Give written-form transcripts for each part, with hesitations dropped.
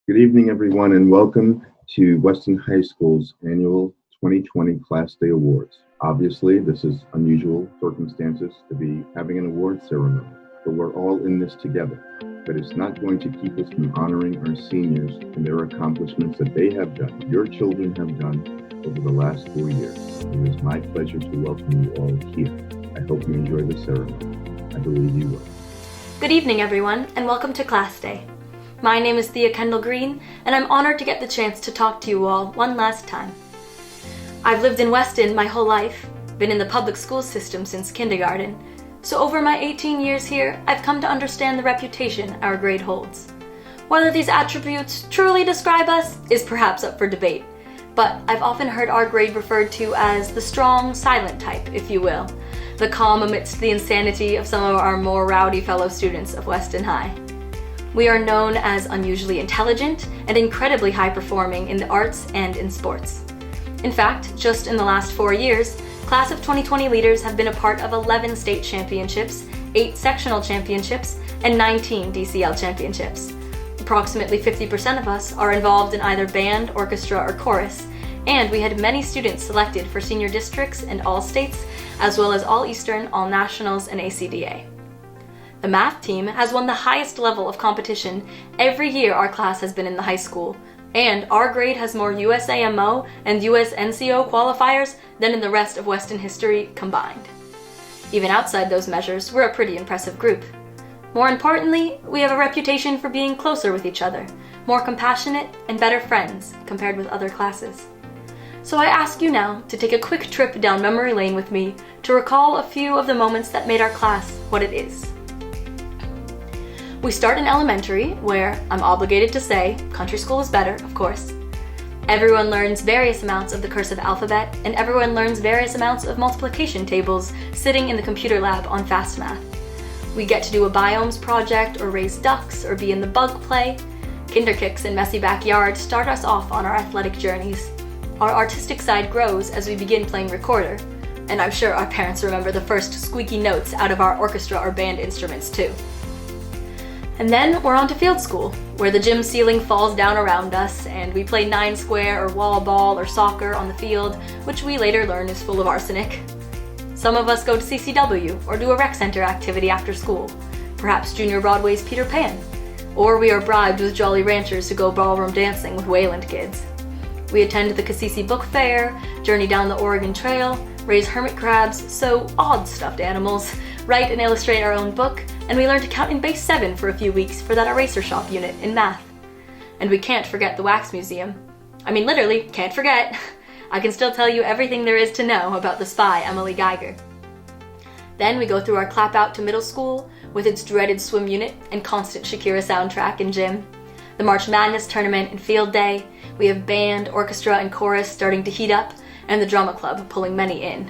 Good evening, everyone, and welcome to Weston High School's annual 2020 Class Day Awards. Obviously, this is unusual circumstances to be having an award ceremony, but we're all in this together. But it's not going to keep us from honoring our seniors and their accomplishments that they have done, your children have done over the last 4 years. It is my pleasure to welcome you all here. I hope you enjoy the ceremony. I believe you will. Good evening, everyone, and welcome to Class Day. My name is Thea Kendall Green, and I'm honored to get the chance to talk to you all one last time. I've lived in Weston my whole life, been in the public school system since kindergarten, so over my 18 years here, I've come to understand the reputation our grade holds. Whether these attributes truly describe us is perhaps up for debate, but I've often heard our grade referred to as the strong, silent type, if you will, the calm amidst the insanity of some of our more rowdy fellow students of Weston High. We are known as unusually intelligent and incredibly high-performing in the arts and in sports. In fact, just in the last 4 years, Class of 2020 leaders have been a part of 11 state championships, 8 sectional championships, and 19 DCL championships. Approximately 50% of us are involved in either band, orchestra, or chorus, and we had many students selected for senior districts and all states, as well as all Eastern, all nationals, and ACDA. The math team has won the highest level of competition every year our class has been in the high school, and our grade has more USAMO and USNCO qualifiers than in the rest of Weston history combined. Even outside those measures, we're a pretty impressive group. More importantly, we have a reputation for being closer with each other, more compassionate, and better friends compared with other classes. So I ask you now to take a quick trip down memory lane with me to recall a few of the moments that made our class what it is. We start in elementary, where I'm obligated to say, country school is better, of course. Everyone learns various amounts of the cursive alphabet, and everyone learns various amounts of multiplication tables sitting in the computer lab on Fast Math. We get to do a biomes project, or raise ducks, or be in the bug play. Kinder kicks and messy backyards start us off on our athletic journeys. Our artistic side grows as we begin playing recorder, and I'm sure our parents remember the first squeaky notes out of our orchestra or band instruments too. And then we're on to field school, where the gym ceiling falls down around us and we play 9 square or wall ball or soccer on the field, which we later learn is full of arsenic. Some of us go to CCW or do a rec center activity after school, perhaps Junior Broadway's Peter Pan, or we are bribed with Jolly Ranchers to go ballroom dancing with Wayland kids. We attend the Cassisi Book Fair, journey down the Oregon Trail, raise hermit crabs, sew odd stuffed animals, write and illustrate our own book, and we learn to count in base 7 for a few weeks for that eraser shop unit in math. And we can't forget the Wax Museum. I mean, literally, can't forget. I can still tell you everything there is to know about the spy Emily Geiger. Then we go through our clap out to middle school, with its dreaded swim unit and constant Shakira soundtrack and gym. The March Madness tournament and field day. We have band, orchestra, and chorus starting to heat up, and the drama club pulling many in.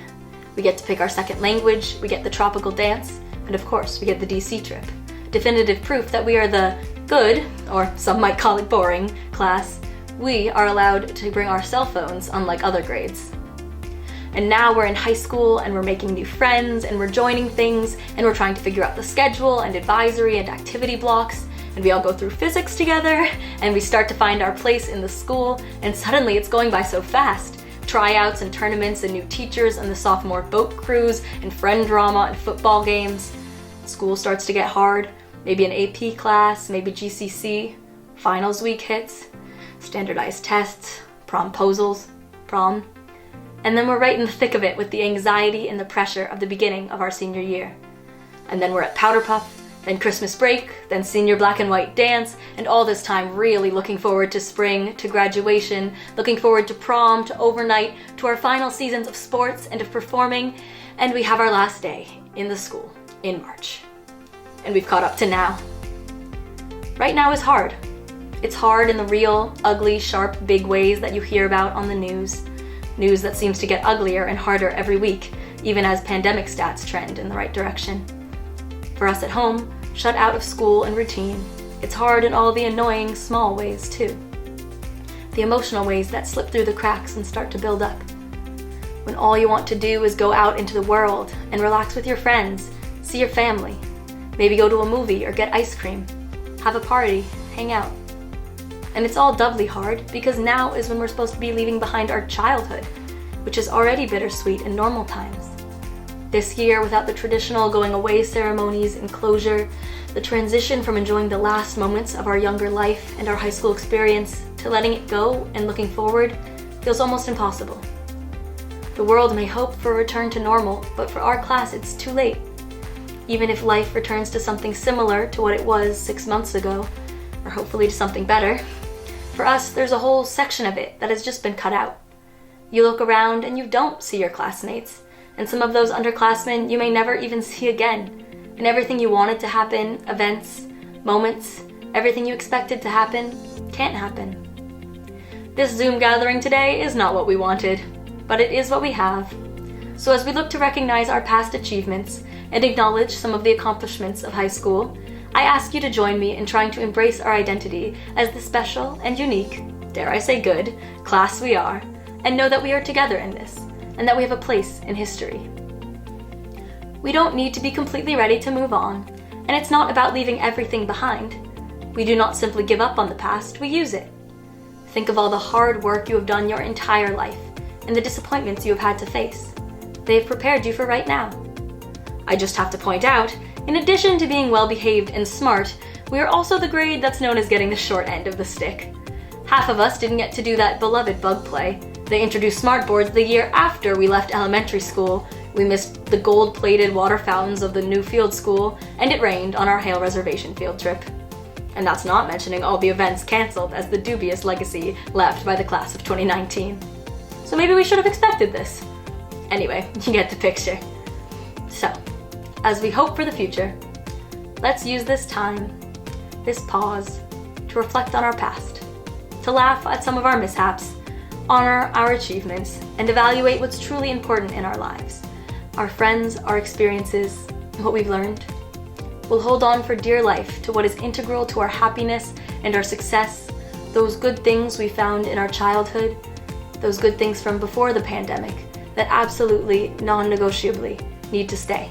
We get to pick our second language, we get the tropical dance, and of course we get the DC trip. Definitive proof that we are the good, or some might call it boring, class. We are allowed to bring our cell phones, unlike other grades. And now we're in high school and we're making new friends and we're joining things and we're trying to figure out the schedule and advisory and activity blocks, and we all go through physics together and we start to find our place in the school, and suddenly it's going by so fast. Tryouts and tournaments and new teachers and the sophomore boat cruise and friend drama and football games. School starts to get hard, maybe an AP class, maybe GCC, finals week hits, standardized tests, promposals, prom, and then we're right in the thick of it with the anxiety and the pressure of the beginning of our senior year. And then we're at Powder Puff, then Christmas break, then senior black and white dance, and all this time really looking forward to spring, to graduation, looking forward to prom, to overnight, to our final seasons of sports and of performing, and we have our last day in the school in March. And we've caught up to now. Right now is hard. It's hard in the real, ugly, sharp, big ways that you hear about on the news. News that seems to get uglier and harder every week, even as pandemic stats trend in the right direction. For us at home, shut out of school and routine, it's hard in all the annoying, small ways too. The emotional ways that slip through the cracks and start to build up. When all you want to do is go out into the world and relax with your friends, see your family, maybe go to a movie or get ice cream, have a party, hang out. And it's all doubly hard because now is when we're supposed to be leaving behind our childhood, which is already bittersweet in normal times. This year, without the traditional going away ceremonies and closure, the transition from enjoying the last moments of our younger life and our high school experience to letting it go and looking forward feels almost impossible. The world may hope for a return to normal, but for our class it's too late. Even if life returns to something similar to what it was 6 months ago, or hopefully to something better, for us there's a whole section of it that has just been cut out. You look around and you don't see your classmates, and some of those underclassmen you may never even see again, and everything you wanted to happen, events, moments, everything you expected to happen, can't happen. This Zoom gathering today is not what we wanted, but it is what we have. So as we look to recognize our past achievements and acknowledge some of the accomplishments of high school, I ask you to join me in trying to embrace our identity as the special and unique, dare I say good, class we are, and know that we are together in this, and that we have a place in history. We don't need to be completely ready to move on, and it's not about leaving everything behind. We do not simply give up on the past, we use it. Think of all the hard work you have done your entire life, and the disappointments you have had to face. They have prepared you for right now. I just have to point out, in addition to being well-behaved and smart, we are also the grade that's known as getting the short end of the stick. Half of us didn't get to do that beloved bug play. They introduced smartboards the year after we left elementary school. We missed the gold-plated water fountains of the new field school, and it rained on our Hale Reservation field trip. And that's not mentioning all the events canceled as the dubious legacy left by the class of 2019. So maybe we should have expected this. Anyway, you get the picture. So, as we hope for the future, let's use this time, this pause, to reflect on our past, to laugh at some of our mishaps, honor our achievements, and evaluate what's truly important in our lives. Our friends, our experiences, and what we've learned. We'll hold on for dear life to what is integral to our happiness and our success, those good things we found in our childhood, those good things from before the pandemic that absolutely, non-negotiably need to stay.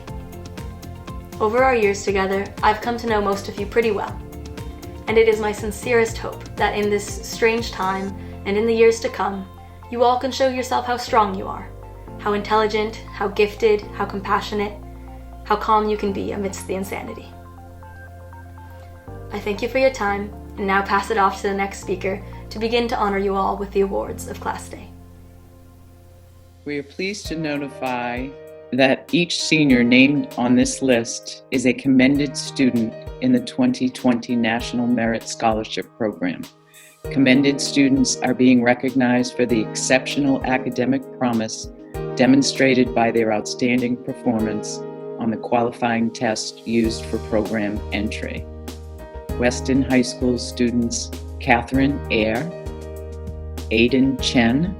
Over our years together, I've come to know most of you pretty well, and it is my sincerest hope that in this strange time and in the years to come, you all can show yourself how strong you are, how intelligent, how gifted, how compassionate, how calm you can be amidst the insanity. I thank you for your time, and now pass it off to the next speaker to begin to honor you all with the awards of Class Day. We are pleased to notify that each senior named on this list is a commended student in the 2020 National Merit Scholarship Program. Commended students are being recognized for the exceptional academic promise demonstrated by their outstanding performance on the qualifying test used for program entry. Weston High School students Catherine Eyre, Aiden Chen,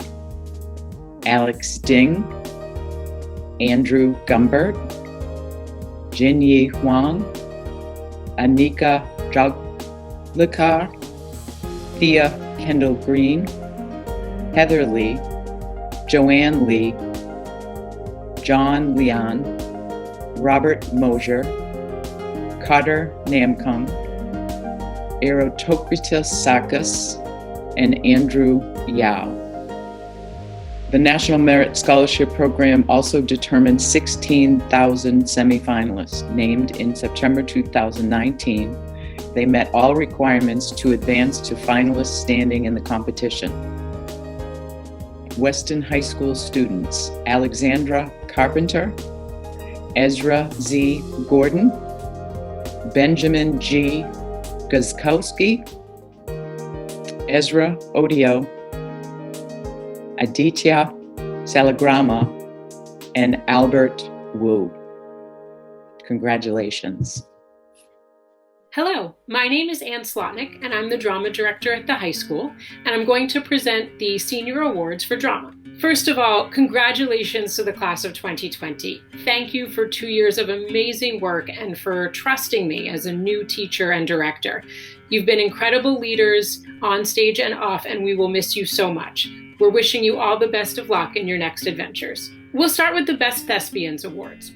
Alex Ding, Andrew Gumbert, Jinyi Huang, Anika Jaglikar, Thea Kendall Green, Heather Lee, Joanne Lee, John Leon, Robert Mosier, Carter Namkung, Erotokritis Sakas, and Andrew Yao. The National Merit Scholarship Program also determined 16,000 semifinalists named in September 2019. They met all requirements to advance to finalist standing in the competition. Weston High School students Alexandra Carpenter, Ezra Z. Gordon, Benjamin G. Guzkowski, Ezra Odio, Aditya Salagrama, and Albert Wu. Congratulations. Hello, my name is Ann Slotnick, and I'm the drama director at the high school, and I'm going to present the senior awards for drama. First of all, congratulations to the class of 2020. Thank you for 2 years of amazing work and for trusting me as a new teacher and director. You've been incredible leaders on stage and off, and we will miss you so much. We're wishing you all the best of luck in your next adventures. We'll start with the Best Thespians Awards.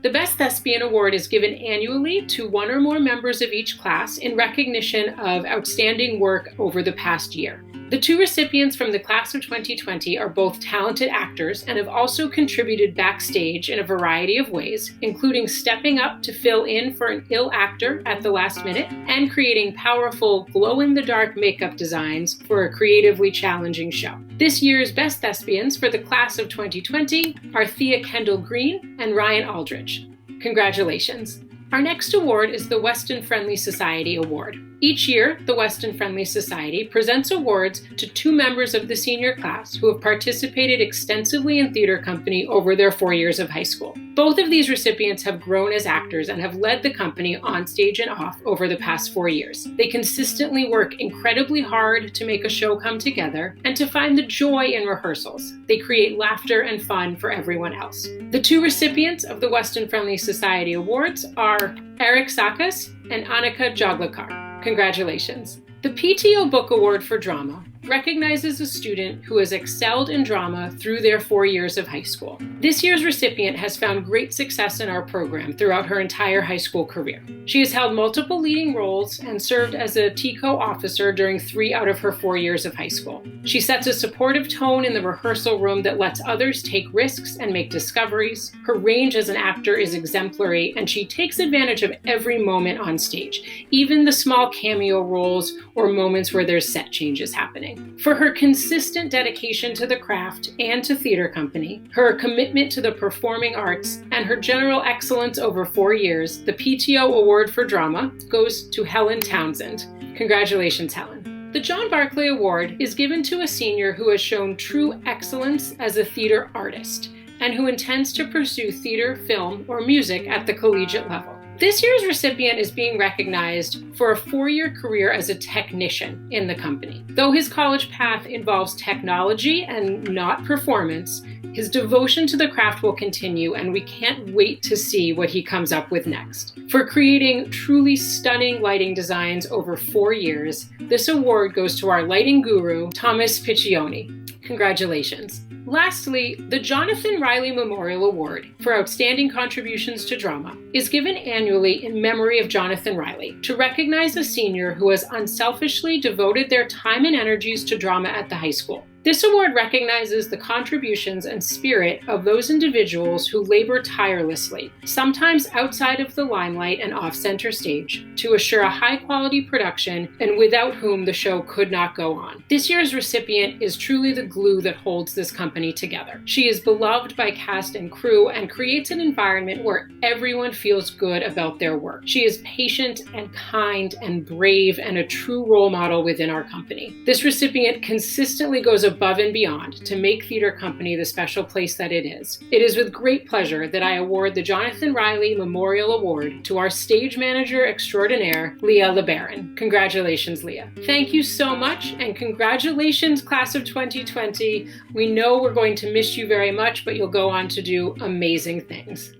The Best Thespian Award is given annually to one or more members of each class in recognition of outstanding work over the past year. The two recipients from the class of 2020 are both talented actors and have also contributed backstage in a variety of ways, including stepping up to fill in for an ill actor at the last minute and creating powerful glow-in-the-dark makeup designs for a creatively challenging show. This year's Best Thespians for the class of 2020 are Thea Kendall Green and Ryan Aldridge. Congratulations! Our next award is the Weston Friendly Society Award. Each year, the Weston Friendly Society presents awards to two members of the senior class who have participated extensively in theater company over their 4 years of high school. Both of these recipients have grown as actors and have led the company on stage and off over the past 4 years. They consistently work incredibly hard to make a show come together and to find the joy in rehearsals. They create laughter and fun for everyone else. The two recipients of the Weston Friendly Society Awards are Eric Sakas and Annika Joglakar. Congratulations. The PTO Book Award for Drama recognizes a student who has excelled in drama through their 4 years of high school. This year's recipient has found great success in our program throughout her entire high school career. She has held multiple leading roles and served as a TCO officer during 3 out of her 4 years of high school. She sets a supportive tone in the rehearsal room that lets others take risks and make discoveries. Her range as an actor is exemplary, and she takes advantage of every moment on stage, even the small cameo roles or moments where there's set changes happening. For her consistent dedication to the craft and to theater company, her commitment to the performing arts, and her general excellence over 4 years, the PTO Award for Drama goes to Helen Townsend. Congratulations, Helen. The John Barclay Award is given to a senior who has shown true excellence as a theater artist and who intends to pursue theater, film, or music at the collegiate level. This year's recipient is being recognized for a 4-year career as a technician in the company. Though his college path involves technology and not performance, his devotion to the craft will continue, and we can't wait to see what he comes up with next. For creating truly stunning lighting designs over 4 years, this award goes to our lighting guru, Thomas Piccioni. Congratulations. Lastly, the Jonathan Riley Memorial Award for Outstanding Contributions to Drama is given annually in memory of Jonathan Riley to recognize a senior who has unselfishly devoted their time and energies to drama at the high school. This award recognizes the contributions and spirit of those individuals who labor tirelessly, sometimes outside of the limelight and off-center stage, to assure a high-quality production and without whom the show could not go on. This year's recipient is truly the glue that holds this company together. She is beloved by cast and crew and creates an environment where everyone feels good about their work. She is patient and kind and brave and a true role model within our company. This recipient consistently goes above and beyond to make theater company the special place that it is. It is with great pleasure that I award the Jonathan Riley Memorial Award to our stage manager extraordinaire, Leah LeBaron. Congratulations, Leah. Thank you so much, and congratulations, class of 2020. We know we're going to miss you very much, but you'll go on to do amazing things.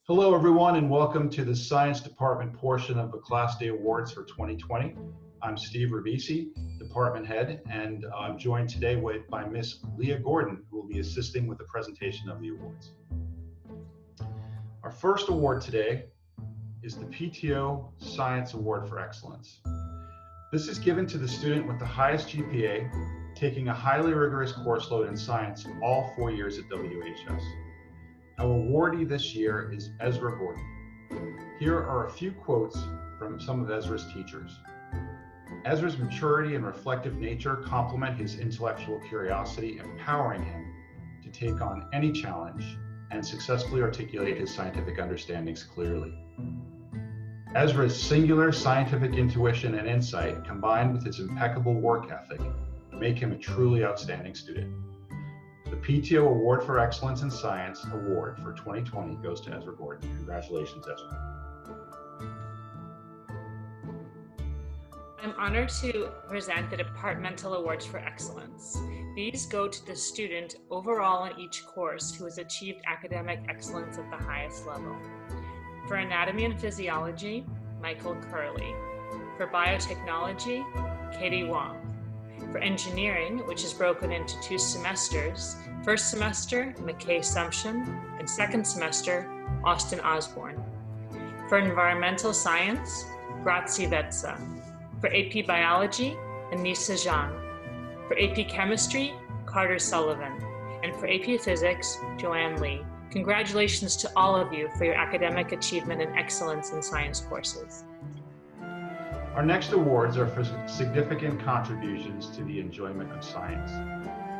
Hello, everyone, and welcome to the Science Department portion of the Class Day Awards for 2020. I'm Steve Ribisi, Department Head, and I'm joined today by Miss Leah Gordon, who will be assisting with the presentation of the awards. Our first award today is the PTO Science Award for Excellence. This is given to the student with the highest GPA, taking a highly rigorous course load in science all 4 years at WHS. Our awardee this year is Ezra Gordon. Here are a few quotes from some of Ezra's teachers. Ezra's maturity and reflective nature complement his intellectual curiosity, empowering him to take on any challenge and successfully articulate his scientific understandings clearly. Ezra's singular scientific intuition and insight, combined with his impeccable work ethic, make him a truly outstanding student. The PTO Award for Excellence in Science Award for 2020 goes to Ezra Gordon. Congratulations, Ezra. I'm honored to present the Departmental Awards for Excellence. These go to the student overall in each course who has achieved academic excellence at the highest level. For Anatomy and Physiology, Michael Curley. For Biotechnology, Katie Wong. For Engineering, which is broken into 2 semesters, first semester, McKay Sumption, and second semester, Austin Osborne. For environmental science, Grazie Vetsa. For AP Biology, Anissa Zhang. For AP Chemistry, Carter Sullivan. And for AP Physics, Joanne Lee. Congratulations to all of you for your academic achievement and excellence in science courses. Our next awards are for significant contributions to the enjoyment of science.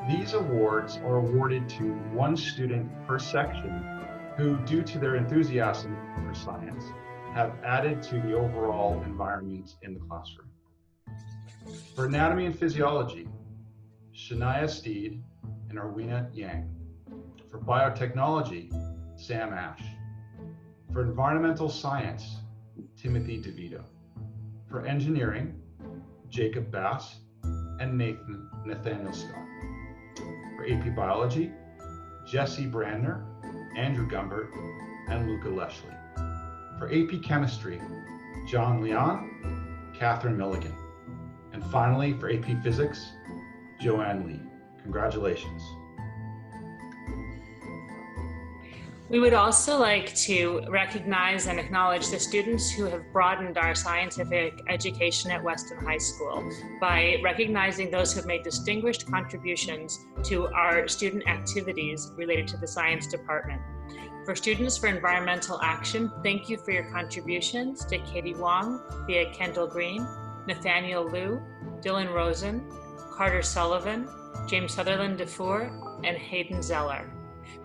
These awards are awarded to one student per section who, due to their enthusiasm for science, have added to the overall environment in the classroom. For anatomy and physiology, Shania Steed and Arwina Yang. For biotechnology, Sam Ash. For environmental science, Timothy DeVito. For engineering, Jacob Bass and Nathaniel Scott. For AP Biology, Jesse Brandner, Andrew Gumbert, and Luca Leshley. For AP Chemistry, John Leon, Catherine Milligan. And finally, for AP Physics, Joanne Lee. Congratulations. We would also like to recognize and acknowledge the students who have broadened our scientific education at Weston High School by recognizing those who have made distinguished contributions to our student activities related to the science department. For students for environmental action, thank you for your contributions to Katie Wong, Thea Kendall Green, Nathaniel Liu, Dylan Rosen, Carter Sullivan, James Sutherland DeFour, and Hayden Zeller.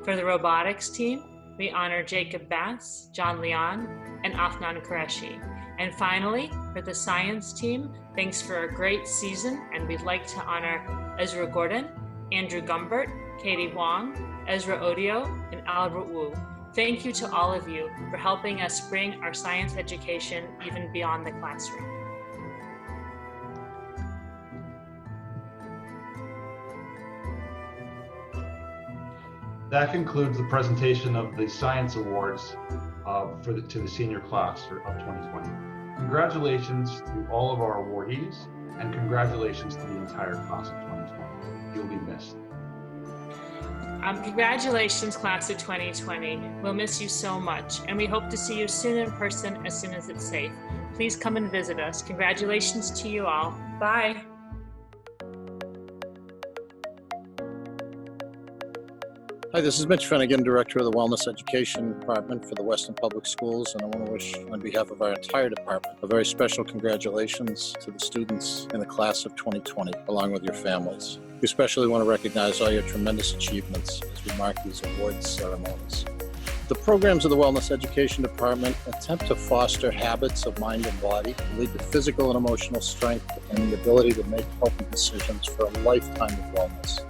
For the robotics team, we honor Jacob Bass, John Leon, and Afnan Qureshi. And finally, for the science team, thanks for a great season, and we'd like to honor Ezra Gordon, Andrew Gumbert, Katie Wong, Ezra Odio, and Albert Wu. Thank you to all of you for helping us bring our science education even beyond the classroom. That concludes the presentation of the Science Awards to the senior class of 2020. Congratulations to all of our awardees, and congratulations to the entire class of 2020. You'll be missed. Congratulations, class of 2020. We'll miss you so much, and we hope to see you soon in person as soon as it's safe. Please come and visit us. Congratulations to you all. Bye. Hi, this is Mitch Finnegan, Director of the Wellness Education Department for the Weston Public Schools, and I want to wish, on behalf of our entire department, a very special congratulations to the students in the class of 2020, along with your families. We especially want to recognize all your tremendous achievements as we mark these awards ceremonies. The programs of the Wellness Education Department attempt to foster habits of mind and body, lead to physical and emotional strength, and the ability to make healthy decisions for a lifetime of wellness.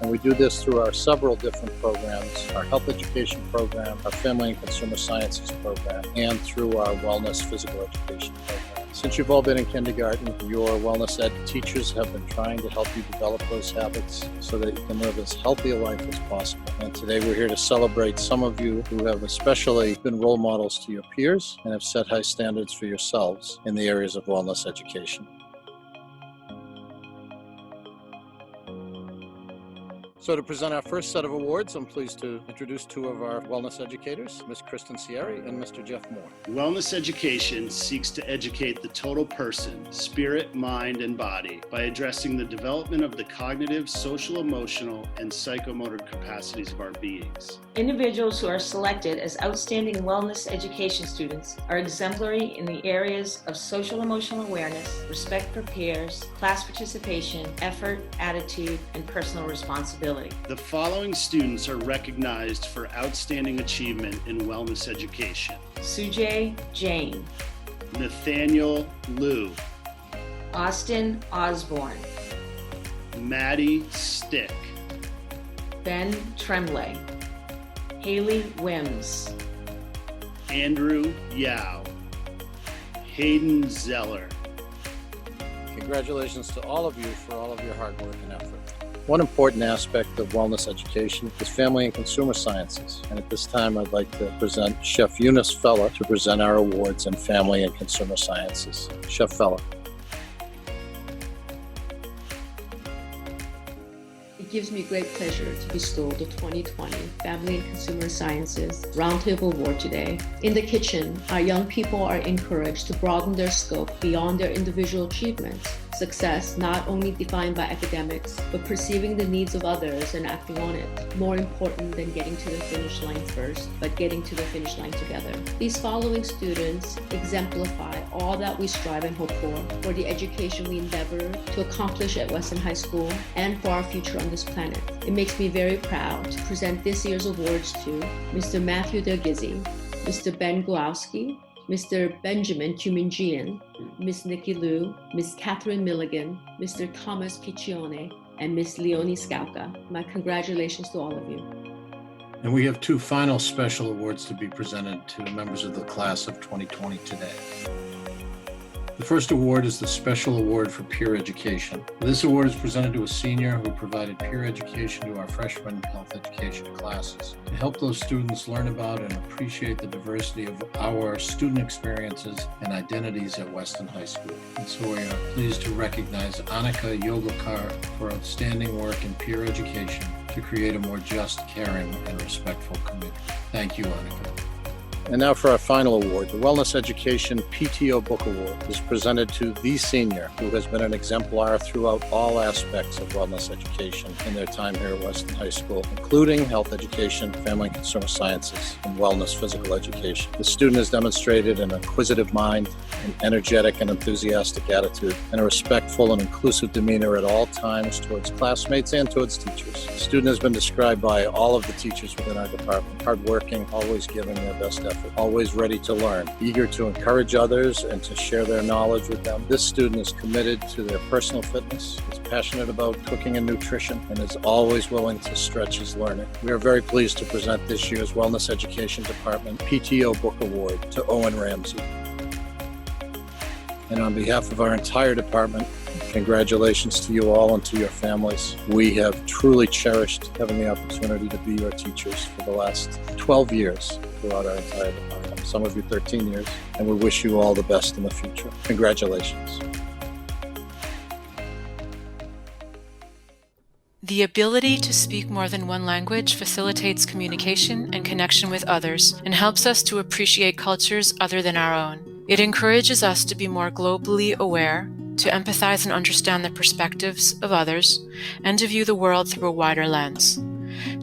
And we do this through our several different programs, our health education program, our family and consumer sciences program, and through our wellness physical education program. Since you've all been in kindergarten, your wellness ed teachers have been trying to help you develop those habits so that you can live as healthy a life as possible. And today we're here to celebrate some of you who have especially been role models to your peers and have set high standards for yourselves in the areas of wellness education. So to present our first set of awards, I'm pleased to introduce two of our wellness educators, Ms. Kristen Sierri and Mr. Jeff Moore. Wellness education seeks to educate the total person, spirit, mind, and body by addressing the development of the cognitive, social, emotional, and psychomotor capacities of our beings. Individuals who are selected as outstanding wellness education students are exemplary in the areas of social emotional awareness, respect for peers, class participation, effort, attitude, and personal responsibility. The following students are recognized for outstanding achievement in wellness education. Sujay Jain, Nathaniel Liu, Austin Osborne, Maddie Stick, Ben Tremblay, Haley Wims, Andrew Yao, Hayden Zeller. Congratulations to all of you for all of your hard work and effort. One important aspect of wellness education is family and consumer sciences. And at this time, I'd like to present Chef Eunice Fella to present our awards in family and consumer sciences. Chef Fella. It gives me great pleasure to bestow the 2020 Family and Consumer Sciences Roundtable Award today. In the kitchen, our young people are encouraged to broaden their scope beyond their individual achievements. Success not only defined by academics, but perceiving the needs of others and acting on it. More important than getting to the finish line first, but getting to the finish line together. These following students exemplify all that we strive and hope for the education we endeavor to accomplish at Weston High School, and for our future on this planet. It makes me very proud to present this year's awards to Mr. Matthew Delgizzi, Mr. Ben Gulowski, Mr. Benjamin Kuminjian, Ms. Nikki Liu, Ms. Catherine Milligan, Mr. Thomas Piccione, and Ms. Leonie Skauka. My congratulations to all of you. And we have two final special awards to be presented to members of the class of 2020 today. The first award is the Special Award for Peer Education. This award is presented to a senior who provided peer education to our freshman health education classes to help those students learn about and appreciate the diversity of our student experiences and identities at Weston High School. And so we are pleased to recognize Annika Yogakar for outstanding work in peer education to create a more just, caring, and respectful community. Thank you, Annika. And now for our final award, the Wellness Education PTO Book Award is presented to the senior who has been an exemplar throughout all aspects of wellness education in their time here at Weston High School, including health education, family and consumer sciences, and wellness physical education. The student has demonstrated an inquisitive mind, an energetic and enthusiastic attitude, and a respectful and inclusive demeanor at all times towards classmates and towards teachers. The student has been described by all of the teachers within our department, hardworking, always giving their best effort, always ready to learn, eager to encourage others and to share their knowledge with them. This student is committed to their personal fitness, is passionate about cooking and nutrition, and is always willing to stretch his learning. We are very pleased to present this year's Wellness Education Department PTO Book Award to Owen Ramsey. And on behalf of our entire department, congratulations to you all and to your families. We have truly cherished having the opportunity to be your teachers for the last 12 years throughout our entire department. Some of you 13 years, and we wish you all the best in the future. Congratulations. The ability to speak more than one language facilitates communication and connection with others and helps us to appreciate cultures other than our own. It encourages us to be more globally aware, to empathize and understand the perspectives of others, and to view the world through a wider lens.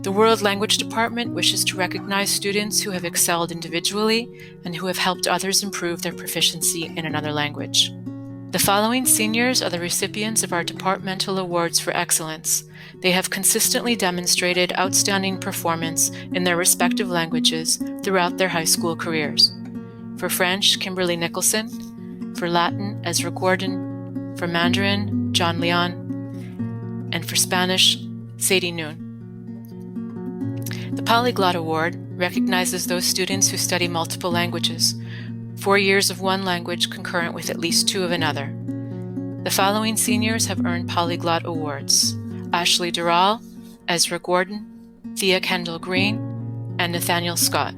The World Language Department wishes to recognize students who have excelled individually and who have helped others improve their proficiency in another language. The following seniors are the recipients of our departmental awards for excellence. They have consistently demonstrated outstanding performance in their respective languages throughout their high school careers. For French, Kimberly Nicholson. For Latin, Ezra Gordon. For Mandarin, John Leon. And for Spanish, Sadie Noon. The Polyglot Award recognizes those students who study multiple languages, 4 years of one language concurrent with at least 2 of another. The following seniors have earned Polyglot Awards: Ashley Durrell, Ezra Gordon, Thea Kendall Green, and Nathaniel Scott.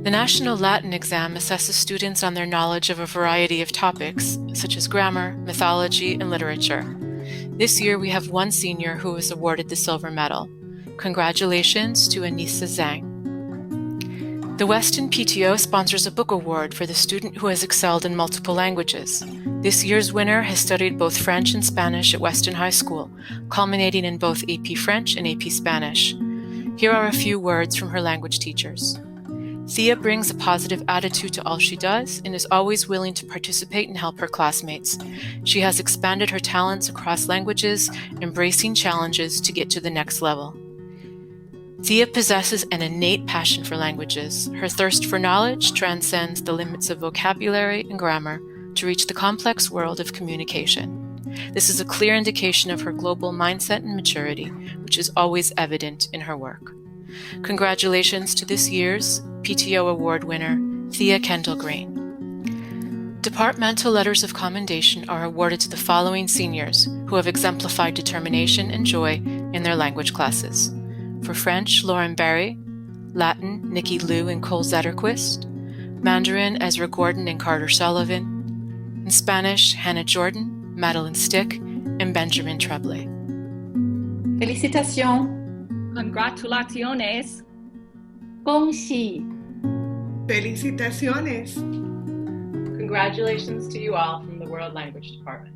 The National Latin Exam assesses students on their knowledge of a variety of topics, such as grammar, mythology, and literature. This year we have one senior who was awarded the silver medal. Congratulations to Anissa Zhang. The Weston PTO sponsors a book award for the student who has excelled in multiple languages. This year's winner has studied both French and Spanish at Weston High School, culminating in both AP French and AP Spanish. Here are a few words from her language teachers. Thea brings a positive attitude to all she does and is always willing to participate and help her classmates. She has expanded her talents across languages, embracing challenges to get to the next level. Thea possesses an innate passion for languages. Her thirst for knowledge transcends the limits of vocabulary and grammar to reach the complex world of communication. This is a clear indication of her global mindset and maturity, which is always evident in her work. Congratulations to this year's PTO Award winner, Thea Kendall Green. Departmental letters of commendation are awarded to the following seniors who have exemplified determination and joy in their language classes. For French, Lauren Barry. Latin, Nikki Liu and Cole Zetterquist. Mandarin, Ezra Gordon and Carter Sullivan. In Spanish, Hannah Jordan, Madeline Stick, and Benjamin Treblay. Felicitations. Congratulaciones. 恭喜. Felicitaciones. Congratulations to you all from the World Language Department.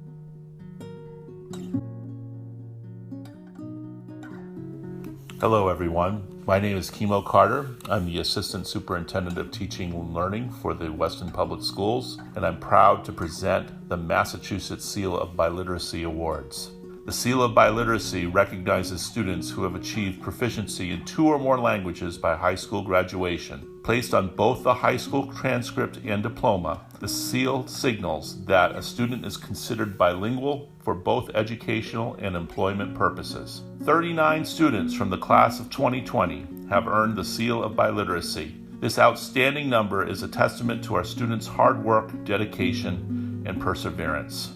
Hello, everyone. My name is Kimo Carter. I'm the Assistant Superintendent of Teaching and Learning for the Weston Public Schools, and I'm proud to present the Massachusetts Seal of Biliteracy Awards. The Seal of Biliteracy recognizes students who have achieved proficiency in 2 or more languages by high school graduation. Placed on both the high school transcript and diploma, the seal signals that a student is considered bilingual for both educational and employment purposes. 39 students from the class of 2020 have earned the Seal of Biliteracy. This outstanding number is a testament to our students' hard work, dedication, and perseverance.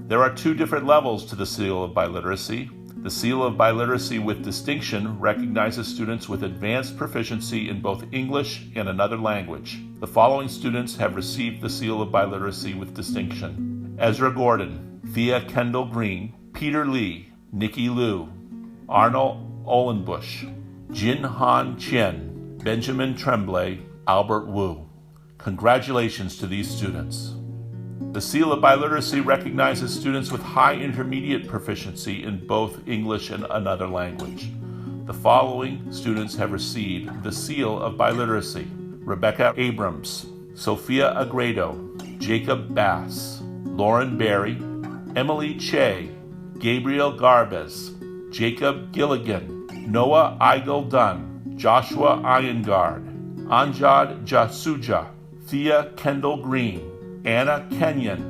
There are 2 different levels to the Seal of Biliteracy. The Seal of Biliteracy with Distinction recognizes students with advanced proficiency in both English and another language. The following students have received the Seal of Biliteracy with Distinction: Ezra Gordon, Thea Kendall Green, Peter Lee, Nikki Liu, Arnold Olenbush, Jin Han Chien, Benjamin Tremblay, Albert Wu. Congratulations to these students. The Seal of Biliteracy recognizes students with high intermediate proficiency in both English and another language. The following students have received the Seal of Biliteracy: Rebecca Abrams, Sophia Agredo, Jacob Bass, Lauren Berry, Emily Che, Gabriel Garbez, Jacob Gilligan, Noah Eigel Dunn, Joshua Iyengar, Anjad Jasuja, Thea Kendall Green, Anna Kenyon,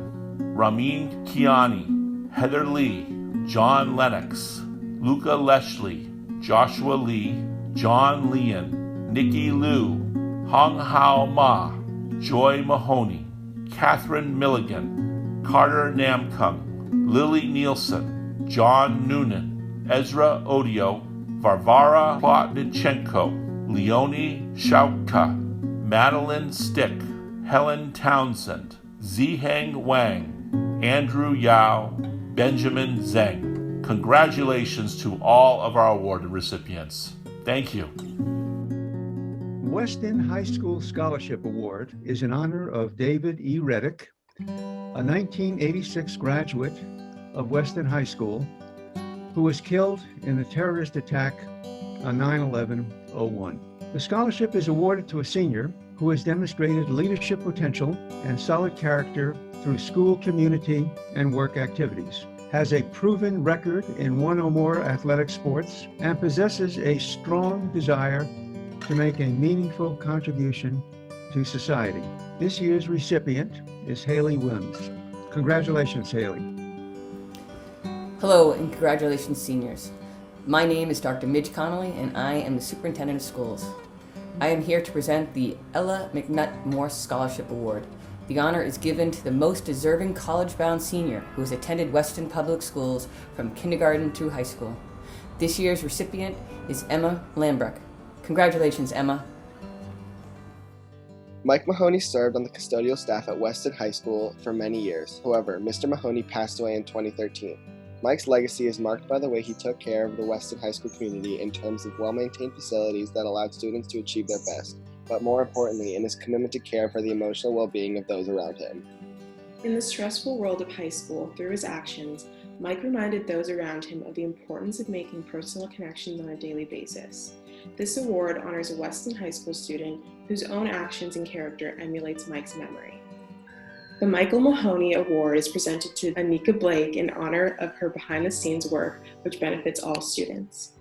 Ramin Kiani, Heather Lee, John Lennox, Luca Leshley, Joshua Lee, John Leon, Nikki Liu, Hong Hao Ma, Joy Mahoney, Catherine Milligan, Carter Namkung, Lily Nielsen, John Noonan, Ezra Odio, Varvara Plotnichenko, Leonie Shautka, Madeline Stick, Helen Townsend, Ziheng Wang, Andrew Yao, Benjamin Zheng. Congratulations to all of our award recipients. Thank you. Weston High School Scholarship Award is in honor of David E. Reddick, a 1986 graduate of Weston High School who was killed in the terrorist attack on 9/11/01. The scholarship is awarded to a senior who has demonstrated leadership potential and solid character through school, community, and work activities, has a proven record in 1 or more athletic sports, and possesses a strong desire to make a meaningful contribution to society. This year's recipient is Haley Wims. Congratulations, Haley. Hello and congratulations, seniors. My name is Dr. Midge Connolly and I am the Superintendent of Schools. I am here to present the Ella McNutt Morse Scholarship Award. The honor is given to the most deserving college-bound senior who has attended Weston Public Schools from kindergarten through high school. This year's recipient is Emma Lambruck. Congratulations, Emma. Mike Mahoney served on the custodial staff at Weston High School for many years. However, Mr. Mahoney passed away in 2013. Mike's legacy is marked by the way he took care of the Weston High School community in terms of well-maintained facilities that allowed students to achieve their best, but more importantly, in his commitment to care for the emotional well-being of those around him. In the stressful world of high school, through his actions, Mike reminded those around him of the importance of making personal connections on a daily basis. This award honors a Weston High School student whose own actions and character emulates Mike's memory. The Michael Mahoney Award is presented to Anika Blake in honor of her behind-the-scenes work, which benefits all students.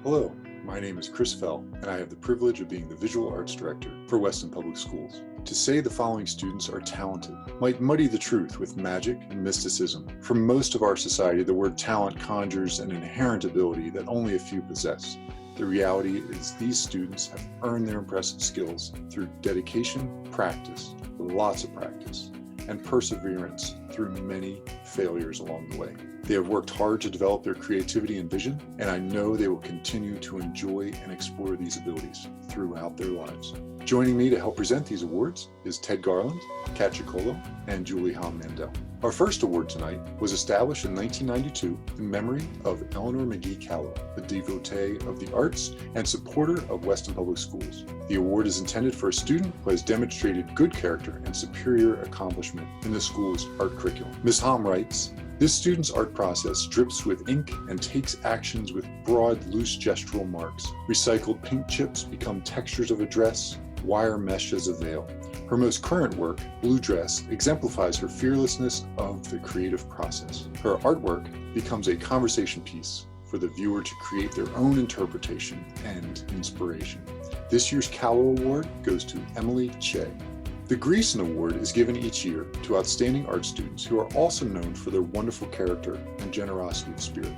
Hello, my name is Chris Fell, and I have the privilege of being the Visual Arts Director for Weston Public Schools. To say the following students are talented might muddy the truth with magic and mysticism. For most of our society, the word talent conjures an inherent ability that only a few possess. The reality is these students have earned their impressive skills through dedication, practice, lots of practice, and perseverance through many failures along the way. They have worked hard to develop their creativity and vision, and I know they will continue to enjoy and explore these abilities throughout their lives. Joining me to help present these awards is Ted Garland, Kat Chicolo, and Julie Hahn-Mandel. Our first award tonight was established in 1992 in memory of Eleanor McGee Callow, a devotee of the arts and supporter of Weston Public Schools. The award is intended for a student who has demonstrated good character and superior accomplishment in the school's art curriculum. Ms. Hahn writes, "This student's art process drips with ink and takes actions with broad, loose gestural marks. Recycled paint chips become textures of a dress, wire mesh as a veil. Her most current work, Blue Dress, exemplifies her fearlessness of the creative process. Her artwork becomes a conversation piece for the viewer to create their own interpretation and inspiration." This year's Callow Award goes to Emily Che. The Greason Award is given each year to outstanding art students who are also known for their wonderful character and generosity of spirit.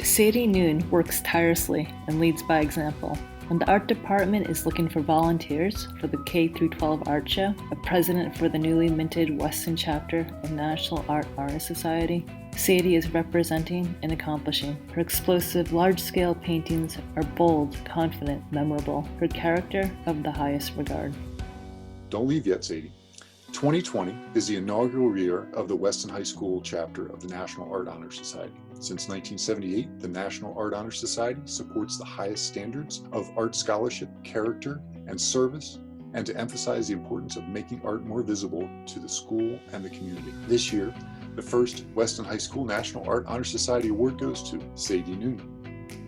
Sadie Noon works tirelessly and leads by example. When the art department is looking for volunteers for the K-12 art show, a president for the newly minted Weston chapter of National Art Artist Society, Sadie is representing and accomplishing. Her explosive, large-scale paintings are bold, confident, memorable. Her character of the highest regard. Don't leave yet, Sadie. 2020 is the inaugural year of the Weston High School chapter of the National Art Honor Society. Since 1978, the National Art Honor Society supports the highest standards of art scholarship, character, and service, and to emphasize the importance of making art more visible to the school and the community. This year, the first Weston High School National Art Honor Society Award goes to Sadie Noon.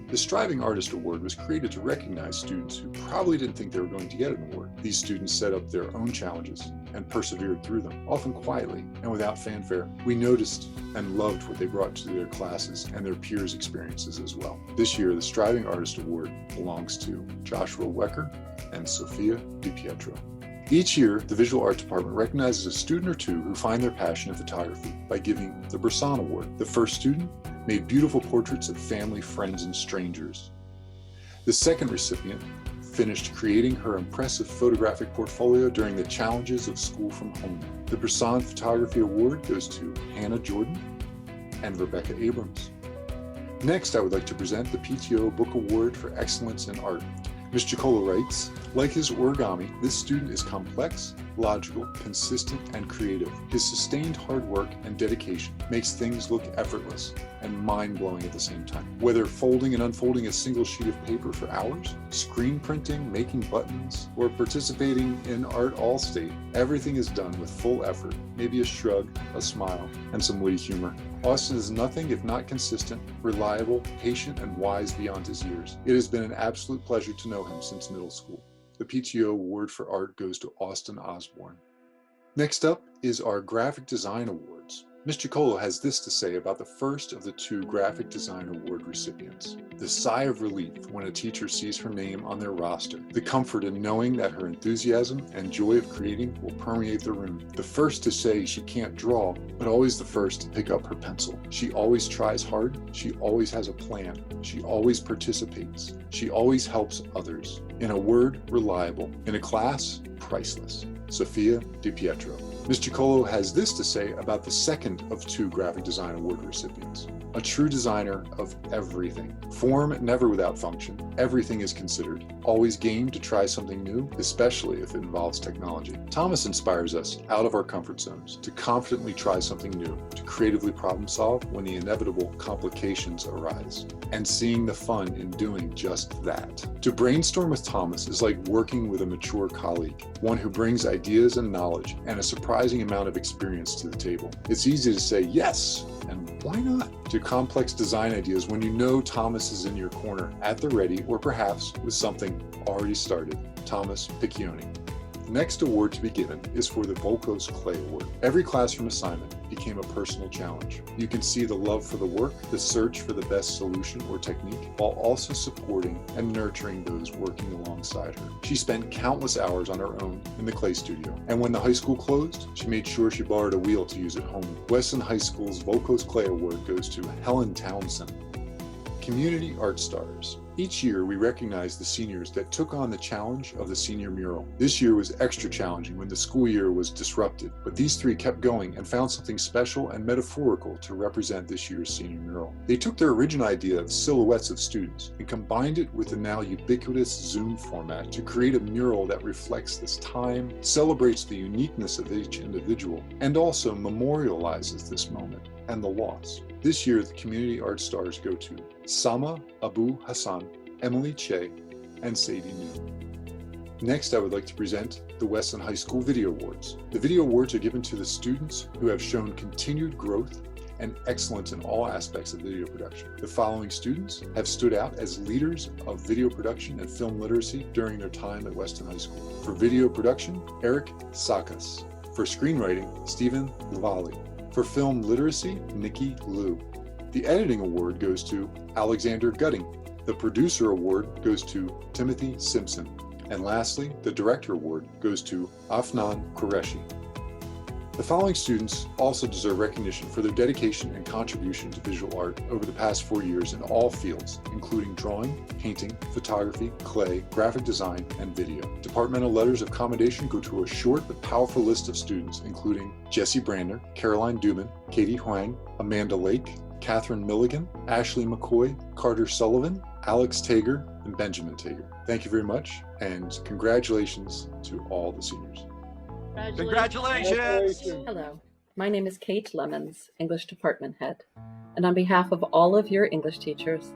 The Striving Artist Award was created to recognize students who probably didn't think they were going to get an award. These students set up their own challenges and persevered through them, often quietly and without fanfare. We noticed and loved what they brought to their classes and their peers' experiences as well. This year, the Striving Artist Award belongs to Joshua Wecker and Sophia DiPietro. Each year, the Visual Art Department recognizes a student or two who find their passion in photography by giving the Brisson Award. The first student made beautiful portraits of family, friends, and strangers. The second recipient finished creating her impressive photographic portfolio during the challenges of school from home. The Brisson Photography Award goes to Hannah Jordan and Rebecca Abrams. Next, I would like to present the PTO Book Award for Excellence in Art. Ms. Chicolo writes, "Like his origami, this student is complex, logical, consistent, and creative. His sustained hard work and dedication makes things look effortless and mind-blowing at the same time. Whether folding and unfolding a single sheet of paper for hours, screen printing, making buttons, or participating in Art All-State, everything is done with full effort, maybe a shrug, a smile, and some witty humor. Austin is nothing if not consistent, reliable, patient, and wise beyond his years. It has been an absolute pleasure to know him since middle school." The PTO Award for Art goes to Austin Osborne. Next up is our Graphic Design Awards. Ms. Chicolo has this to say about the first of the two Graphic Design Award recipients. "The sigh of relief when a teacher sees her name on their roster. The comfort in knowing that her enthusiasm and joy of creating will permeate the room. The first to say she can't draw, but always the first to pick up her pencil. She always tries hard. She always has a plan. She always participates. She always helps others. In a word, reliable. In a class, priceless. Sophia DiPietro." Ms. Chicolo has this to say about the second of two Graphic Design Award recipients. "A true designer of everything. Form never without function. Everything is considered. Always game to try something new, especially if it involves technology. Thomas inspires us out of our comfort zones to confidently try something new, to creatively problem solve when the inevitable complications arise, and seeing the fun in doing just that. To brainstorm with Thomas is like working with a mature colleague, one who brings ideas and knowledge and a surprising amount of experience to the table. It's easy to say yes, and why not, to complex design ideas when you know Thomas is in your corner at the ready, or perhaps with something already started." Thomas Piccioni. The next award to be given is for the Volkos Clay Award. Every classroom assignment became a personal challenge. You can see the love for the work, the search for the best solution or technique, while also supporting and nurturing those working alongside her. She spent countless hours on her own in the clay studio, and when the high school closed, she made sure she borrowed a wheel to use at home. Weston High School's Volkos Clay Award goes to Helen Townsend. Community Art Stars. Each year, we recognize the seniors that took on the challenge of the senior mural. This year was extra challenging when the school year was disrupted, but these three kept going and found something special and metaphorical to represent this year's senior mural. They took their original idea of silhouettes of students and combined it with the now ubiquitous Zoom format to create a mural that reflects this time, celebrates the uniqueness of each individual, and also memorializes this moment and the loss. This year, the community art stars go to Sama Abu Hassan, Emily Che, and Sadie New. Next, I would like to present the Weston High School Video Awards. The Video Awards are given to the students who have shown continued growth and excellence in all aspects of video production. The following students have stood out as leaders of video production and film literacy during their time at Weston High School. For video production, Eric Sakas. For screenwriting, Stephen Lavalley. For film literacy, Nikki Liu. The editing award goes to Alexander Gutting. The producer award goes to Timothy Simpson. And lastly, the director award goes to Afnan Qureshi. The following students also deserve recognition for their dedication and contribution to visual art over the past 4 years in all fields, including drawing, painting, photography, clay, graphic design, and video. Departmental letters of commendation go to a short but powerful list of students, including Jessie Brandner, Caroline Dubin, Katie Huang, Amanda Lake, Catherine Milligan, Ashley McCoy, Carter Sullivan, Alex Tager, and Benjamin Tager. Thank you very much, and congratulations to all the seniors. Congratulations! Hello, my name is Kate Lemons, English Department Head, and on behalf of all of your English teachers,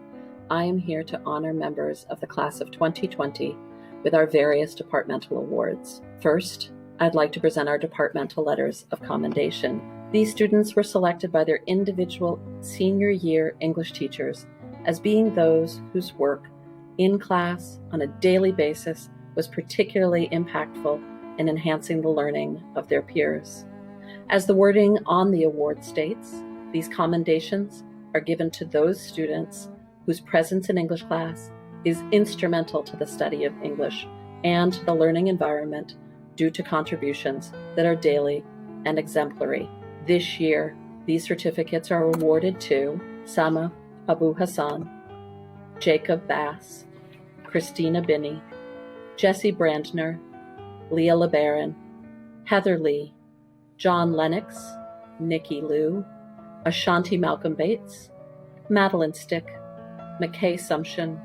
I am here to honor members of the class of 2020 with our various departmental awards. First, I'd like to present our departmental letters of commendation. These students were selected by their individual senior year English teachers as being those whose work in class on a daily basis was particularly impactful in enhancing the learning of their peers. As the wording on the award states, these commendations are given to those students whose presence in English class is instrumental to the study of English and the learning environment due to contributions that are daily and exemplary. This year, these certificates are awarded to Sama Abu Hassan, Jacob Bass, Christina Binney, Jessie Brandner, Leah LeBaron, Heather Lee, John Lennox, Nikki Liu, Ashanti Malcolm Bates, Madeline Stick, McKay Sumption,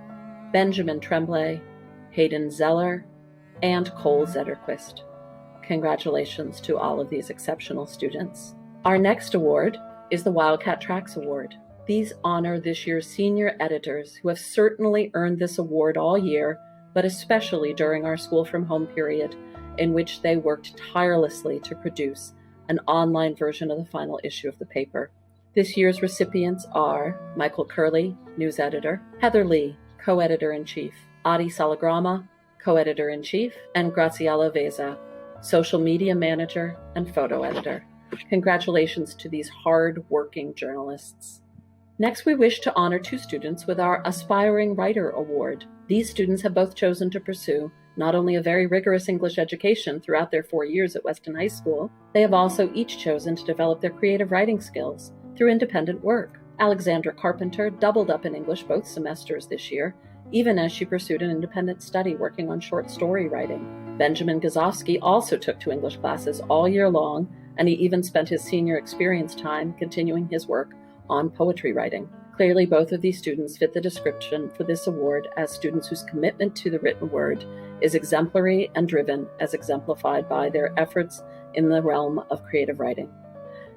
Benjamin Tremblay, Hayden Zeller, and Cole Zetterquist. Congratulations to all of these exceptional students. Our next award is the Wildcat Tracks Award. These honor this year's senior editors who have certainly earned this award all year, but especially during our school from home period, in which they worked tirelessly to produce an online version of the final issue of the paper. This year's recipients are Michael Curley, news editor, Heather Lee, co-editor-in-chief, Adi Salagrama, co-editor-in-chief, and Graciela Veza, social media manager and photo editor. Congratulations to these hard-working journalists. Next, we wish to honor two students with our Aspiring Writer Award. These students have both chosen to pursue not only a very rigorous English education throughout their 4 years at Weston High School, they have also each chosen to develop their creative writing skills through independent work. Alexandra Carpenter doubled up in English both semesters this year, even as she pursued an independent study working on short story writing. Benjamin Gazowski also took to English classes all year long, and he even spent his senior experience time continuing his work on poetry writing. Clearly, both of these students fit the description for this award as students whose commitment to the written word is exemplary and driven as exemplified by their efforts in the realm of creative writing.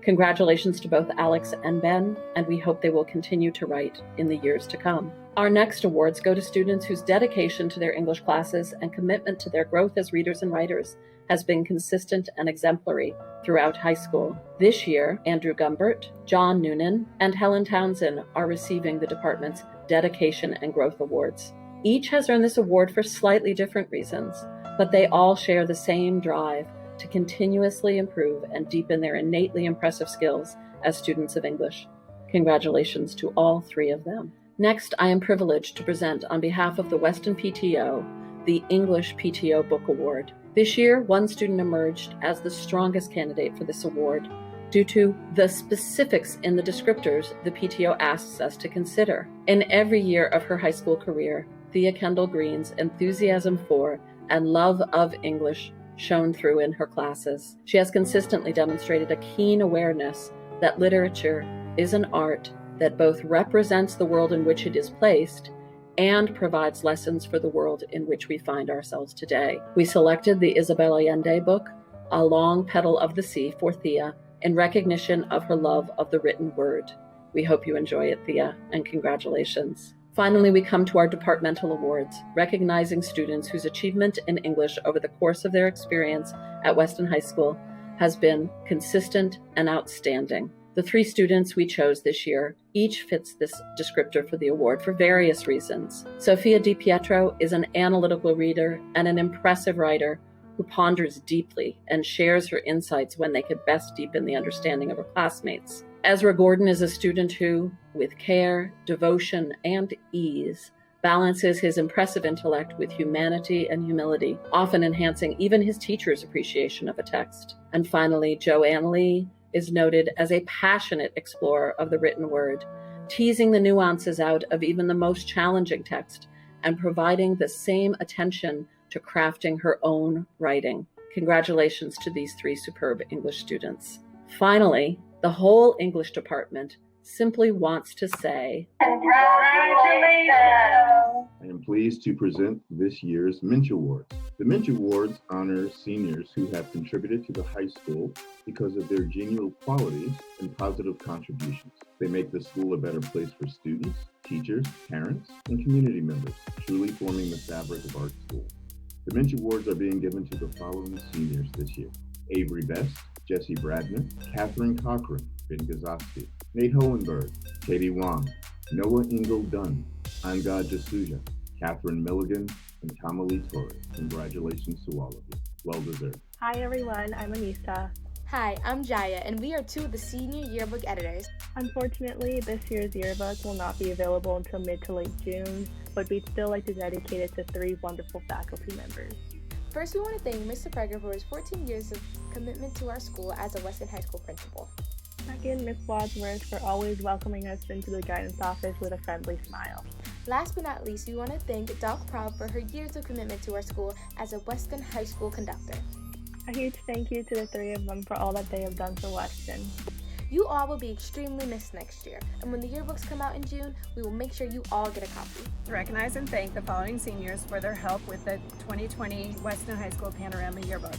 Congratulations to both Alex and Ben, and we hope they will continue to write in the years to come. Our next awards go to students whose dedication to their English classes and commitment to their growth as readers and writers has been consistent and exemplary throughout high school. This year, Andrew Gumbert, John Noonan, and Helen Townsend are receiving the department's Dedication and Growth Awards. Each has earned this award for slightly different reasons, but they all share the same drive to continuously improve and deepen their innately impressive skills as students of English. Congratulations to all three of them. Next, I am privileged to present on behalf of the Weston PTO the English PTO Book Award. This year, one student emerged as the strongest candidate for this award, due to the specifics in the descriptors the PTO asks us to consider. In every year of her high school career, Thea Kendall Green's enthusiasm for and love of English shone through in her classes. She has consistently demonstrated a keen awareness that literature is an art that both represents the world in which it is placed and provides lessons for the world in which we find ourselves today. We selected the Isabel Allende book, A Long Petal of the Sea, for Thea in recognition of her love of the written word. We hope you enjoy it, Thea, and congratulations. Finally, we come to our departmental awards, recognizing students whose achievement in English over the course of their experience at Weston High School has been consistent and outstanding. The 3 students we chose this year each fits this descriptor for the award for various reasons. Sophia Di Pietro is an analytical reader and an impressive writer who ponders deeply and shares her insights when they could best deepen the understanding of her classmates. Ezra Gordon is a student who, with care, devotion, and ease, balances his impressive intellect with humanity and humility, often enhancing even his teacher's appreciation of a text. And finally, Joanne Lee is noted as a passionate explorer of the written word, teasing the nuances out of even the most challenging text and providing the same attention to crafting her own writing. Congratulations to these 3 superb English students. Finally, the whole English department simply wants to say, Congratulations! I am pleased to present this year's Minch Awards. The Minch Awards honor seniors who have contributed to the high school because of their genial qualities and positive contributions. They make the school a better place for students, teachers, parents, and community members, truly forming the fabric of our school. The Minch Awards are being given to the following seniors this year: Avery Best, Jesse Bradner, Catherine Cochran, Ben Gazowski, Nate Hohenberg, Katie Wong, Noah Ingle Dunn, Anga Jasuja, Catherine Milligan, and Tamali Torres. Congratulations to all of you. Well deserved. Hi everyone, I'm Anissa. Hi, I'm Jaya, and we are 2 of the senior yearbook editors. Unfortunately, this year's yearbook will not be available until mid to late June, but we'd still like to dedicate it to 3 wonderful faculty members. First, we want to thank Mr. Prager for his 14 years of commitment to our school as a Weston High School principal. Second, Ms. Wadsworth for always welcoming us into the guidance office with a friendly smile. Last but not least, we want to thank Doc Proud for her years of commitment to our school as a Weston High School conductor. A huge thank you to the 3 of them for all that they have done for Weston. You all will be extremely missed next year, and when the yearbooks come out in June, we will make sure you all get a copy. Recognize and thank the following seniors for their help with the 2020 Weston High School Panorama Yearbook: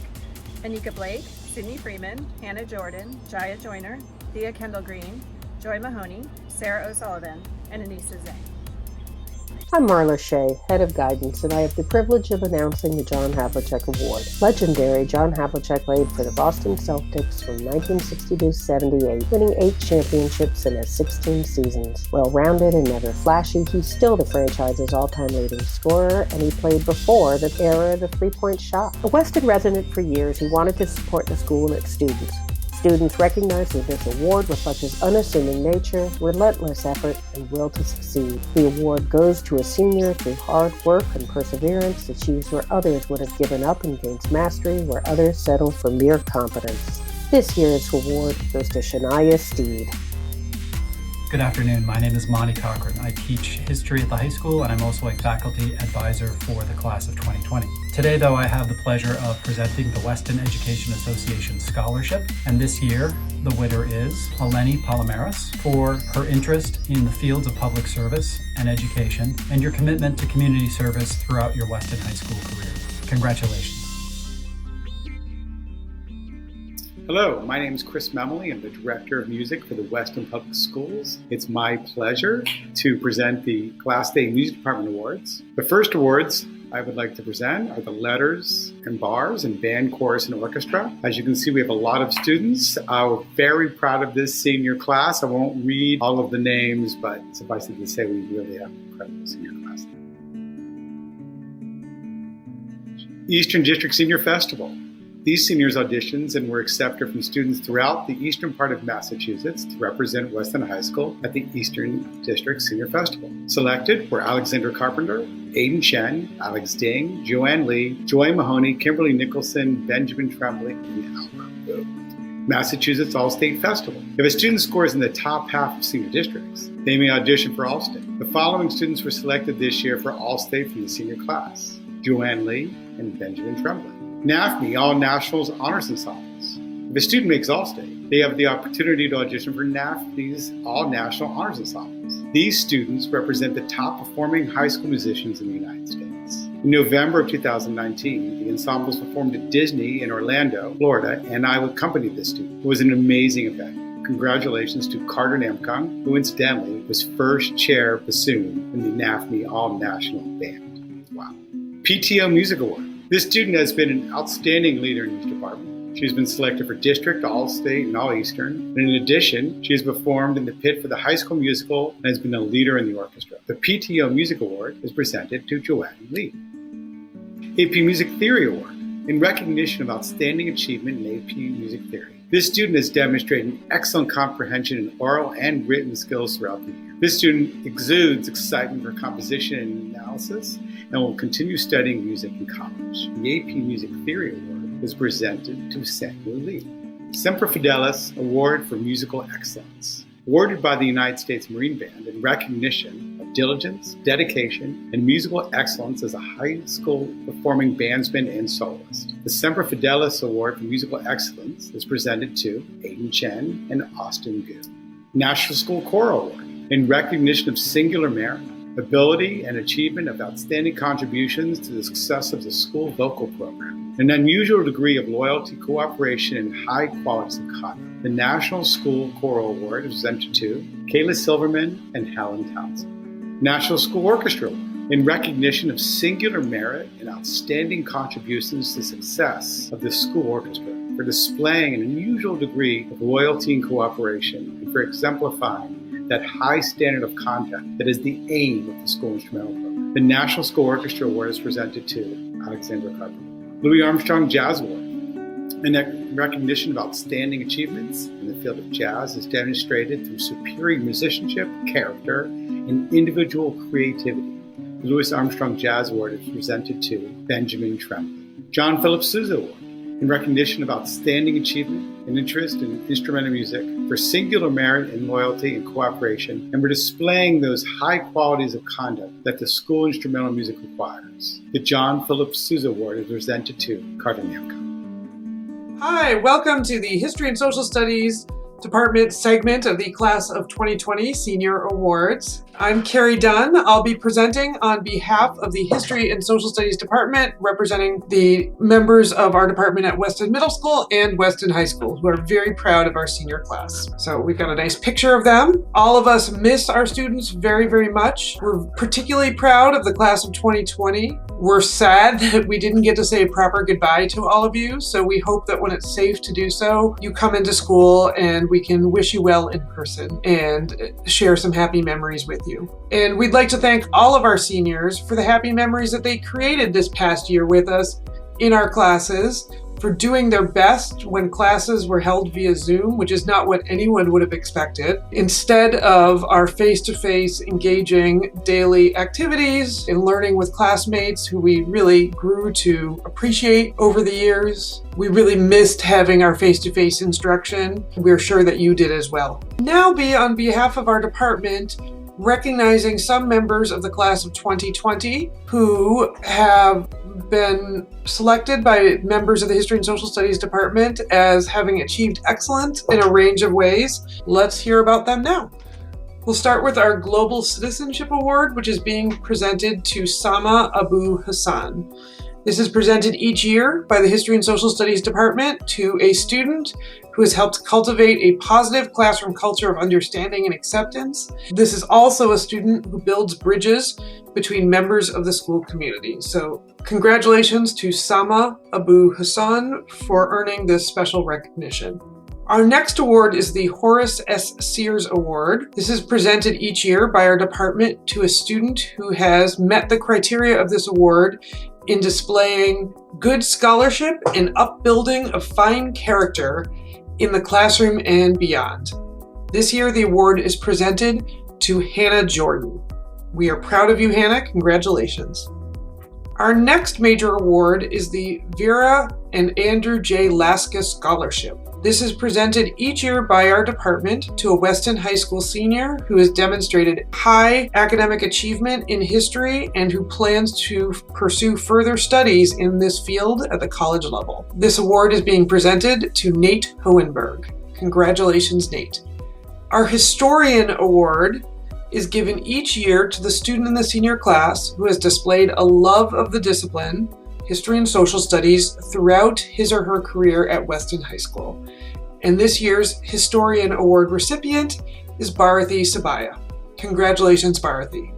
Anika Blake, Sydney Freeman, Hannah Jordan, Jaya Joyner, Thea Kendall Green, Joy Mahoney, Sarah O'Sullivan, and Anissa Zhang. I'm Marla Shea, Head of Guidance, and I have the privilege of announcing the John Havlicek Award. Legendary John Havlicek played for the Boston Celtics from 1960 to 78, winning 8 championships in his 16 seasons. Well-rounded and never flashy, he's still the franchise's all-time leading scorer, and he played before the era of the three-point shot. A Weston resident for years, he wanted to support the school and its students. Students recognize that this award reflects his unassuming nature, relentless effort, and will to succeed. The award goes to a senior through hard work and perseverance, achieves where others would have given up, and gains mastery where others settle for mere competence. This year's award goes to Shania Steed. Good afternoon, my name is Monty Cochran. I teach history at the high school, and I'm also a faculty advisor for the class of 2020. Today, though, I have the pleasure of presenting the Weston Education Association Scholarship, and this year, the winner is Eleni Palomares for her interest in the fields of public service and education, and your commitment to community service throughout your Weston High School career. Congratulations. Hello, my name is Chris Memley. I'm the Director of Music for the Weston Public Schools. It's my pleasure to present the Class Day Music Department Awards. The first awards I would like to present are the Letters and Bars and Band, Chorus, and Orchestra. As you can see, we have a lot of students. We're very proud of this senior class. I won't read all of the names, but suffice it to say, we really have an incredible senior class. Eastern District Senior Festival. These seniors auditioned and were accepted from students throughout the eastern part of Massachusetts to represent Weston High School at the Eastern District Senior Festival. Selected were Alexander Carpenter, Aiden Chen, Alex Ding, Joanne Lee, Joy Mahoney, Kimberly Nicholson, Benjamin Tremblay, and Albert Wu. Massachusetts All-State Festival. If a student scores in the top half of senior districts, they may audition for All-State. The following students were selected this year for All-State from the senior class: Joanne Lee and Benjamin Tremblay. NAFME All Nationals Honors Ensembles. If a student makes All-State, they have the opportunity to audition for NAFME's All National Honors Ensembles. These students represent the top performing high school musicians in the United States. In November of 2019, the ensembles performed at Disney in Orlando, Florida, and I accompanied this student. It was an amazing event. Congratulations to Carter Namkung, who incidentally was first chair bassoon in the NAFME All National Band. Wow. PTO Music Award. This student has been an outstanding leader in each department. She's been selected for District, All-State, and All-Eastern. And in addition, she has performed in the pit for the High School Musical and has been a leader in the orchestra. The PTO Music Award is presented to Joanne Lee. AP Music Theory Award, in recognition of outstanding achievement in AP Music Theory. This student has demonstrated excellent comprehension in oral and written skills throughout the year. This student exudes excitement for composition and analysis and will continue studying music in college. The AP Music Theory Award is presented to Samuel Lee. Semper Fidelis Award for Musical Excellence, awarded by the United States Marine Band in recognition of diligence, dedication, and musical excellence as a high school performing bandsman and soloist. The Semper Fidelis Award for Musical Excellence is presented to Aiden Chen and Austin Gu. National School Choral Award, in recognition of singular merit, ability, and achievement of outstanding contributions to the success of the school vocal program. An unusual degree of loyalty, cooperation, and high quality of conduct. The National School Choral Award is presented to Kayla Silverman and Helen Townsend. National School Orchestra Award, in recognition of singular merit and outstanding contributions to the success of the school orchestra, for displaying an unusual degree of loyalty and cooperation, and for exemplifying that high standard of conduct that is the aim of the school instrumental program. The National School Orchestra Award is presented to Alexandra Carpenter. Louis Armstrong Jazz Award, in recognition of outstanding achievements in the field of jazz, is demonstrated through superior musicianship, character, and individual creativity. The Louis Armstrong Jazz Award is presented to Benjamin Tremblay. John Philip Sousa Award, in recognition of outstanding achievement and interest in instrumental music, for singular merit and loyalty and cooperation, and for displaying those high qualities of conduct that the school instrumental music requires. The John Philip Sousa Award is presented to Carter Namkung. Hi, welcome to the History and Social Studies Department segment of the Class of 2020 Senior Awards. I'm Carrie Dunn. I'll be presenting on behalf of the History and Social Studies Department, representing the members of our department at Weston Middle School and Weston High School, who are very proud of our senior class. So we've got a nice picture of them. All of us miss our students very, very much. We're particularly proud of the Class of 2020. We're sad that we didn't get to say a proper goodbye to all of you, so we hope that when it's safe to do so, you come into school and we can wish you well in person and share some happy memories with you. And we'd like to thank all of our seniors for the happy memories that they created this past year with us in our classes, for doing their best when classes were held via Zoom, which is not what anyone would have expected, instead of our face-to-face engaging daily activities and learning with classmates who we really grew to appreciate over the years. We really missed having our face-to-face instruction. We're sure that you did as well. Now on behalf of our department, recognizing some members of the Class of 2020 who have been selected by members of the History and Social Studies Department as having achieved excellence in a range of ways. Let's hear about them now. We'll start with our Global Citizenship Award, which is being presented to Sama Abu Hassan. This is presented each year by the History and Social Studies Department to a student who has helped cultivate a positive classroom culture of understanding and acceptance. This is also a student who builds bridges between members of the school community. So congratulations to Sama Abu Hassan for earning this special recognition. Our next award is the Horace S. Sears Award. This is presented each year by our department to a student who has met the criteria of this award in displaying good scholarship and upbuilding of fine character in the classroom and beyond. This year, the award is presented to Hannah Jordan. We are proud of you, Hannah. Congratulations. Our next major award is the Vera and Andrew J. Laska Scholarship. This is presented each year by our department to a Weston High School senior who has demonstrated high academic achievement in history and who plans to pursue further studies in this field at the college level. This award is being presented to Nate Hohenberg. Congratulations, Nate. Our Historian Award is given each year to the student in the senior class who has displayed a love of the discipline, history and social studies, throughout his or her career at Weston High School. And this year's Historian Award recipient is Bharathi Sabaya. Congratulations, Bharathi.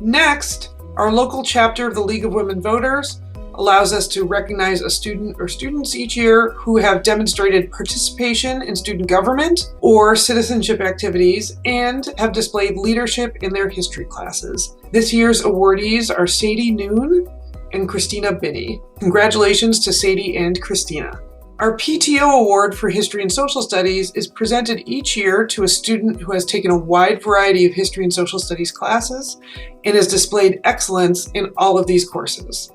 Next, our local chapter of the League of Women Voters allows us to recognize a student or students each year who have demonstrated participation in student government or citizenship activities and have displayed leadership in their history classes. This year's awardees are Sadie Noon and Christina Binney. Congratulations to Sadie and Christina. Our PTO Award for History and Social Studies is presented each year to a student who has taken a wide variety of history and social studies classes and has displayed excellence in all of these courses.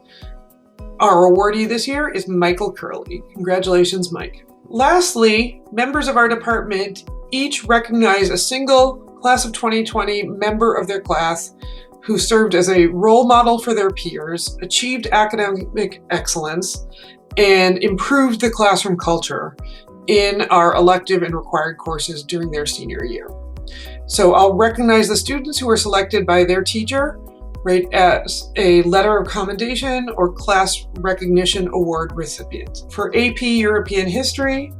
Our awardee this year is Michael Curley. Congratulations, Mike. Lastly, members of our department each recognize a single class of 2020 member of their class who served as a role model for their peers, achieved academic excellence, and improved the classroom culture in our elective and required courses during their senior year. So I'll recognize the students who were selected by their teacher, right, as a letter of commendation or class recognition award recipient. For AP European History,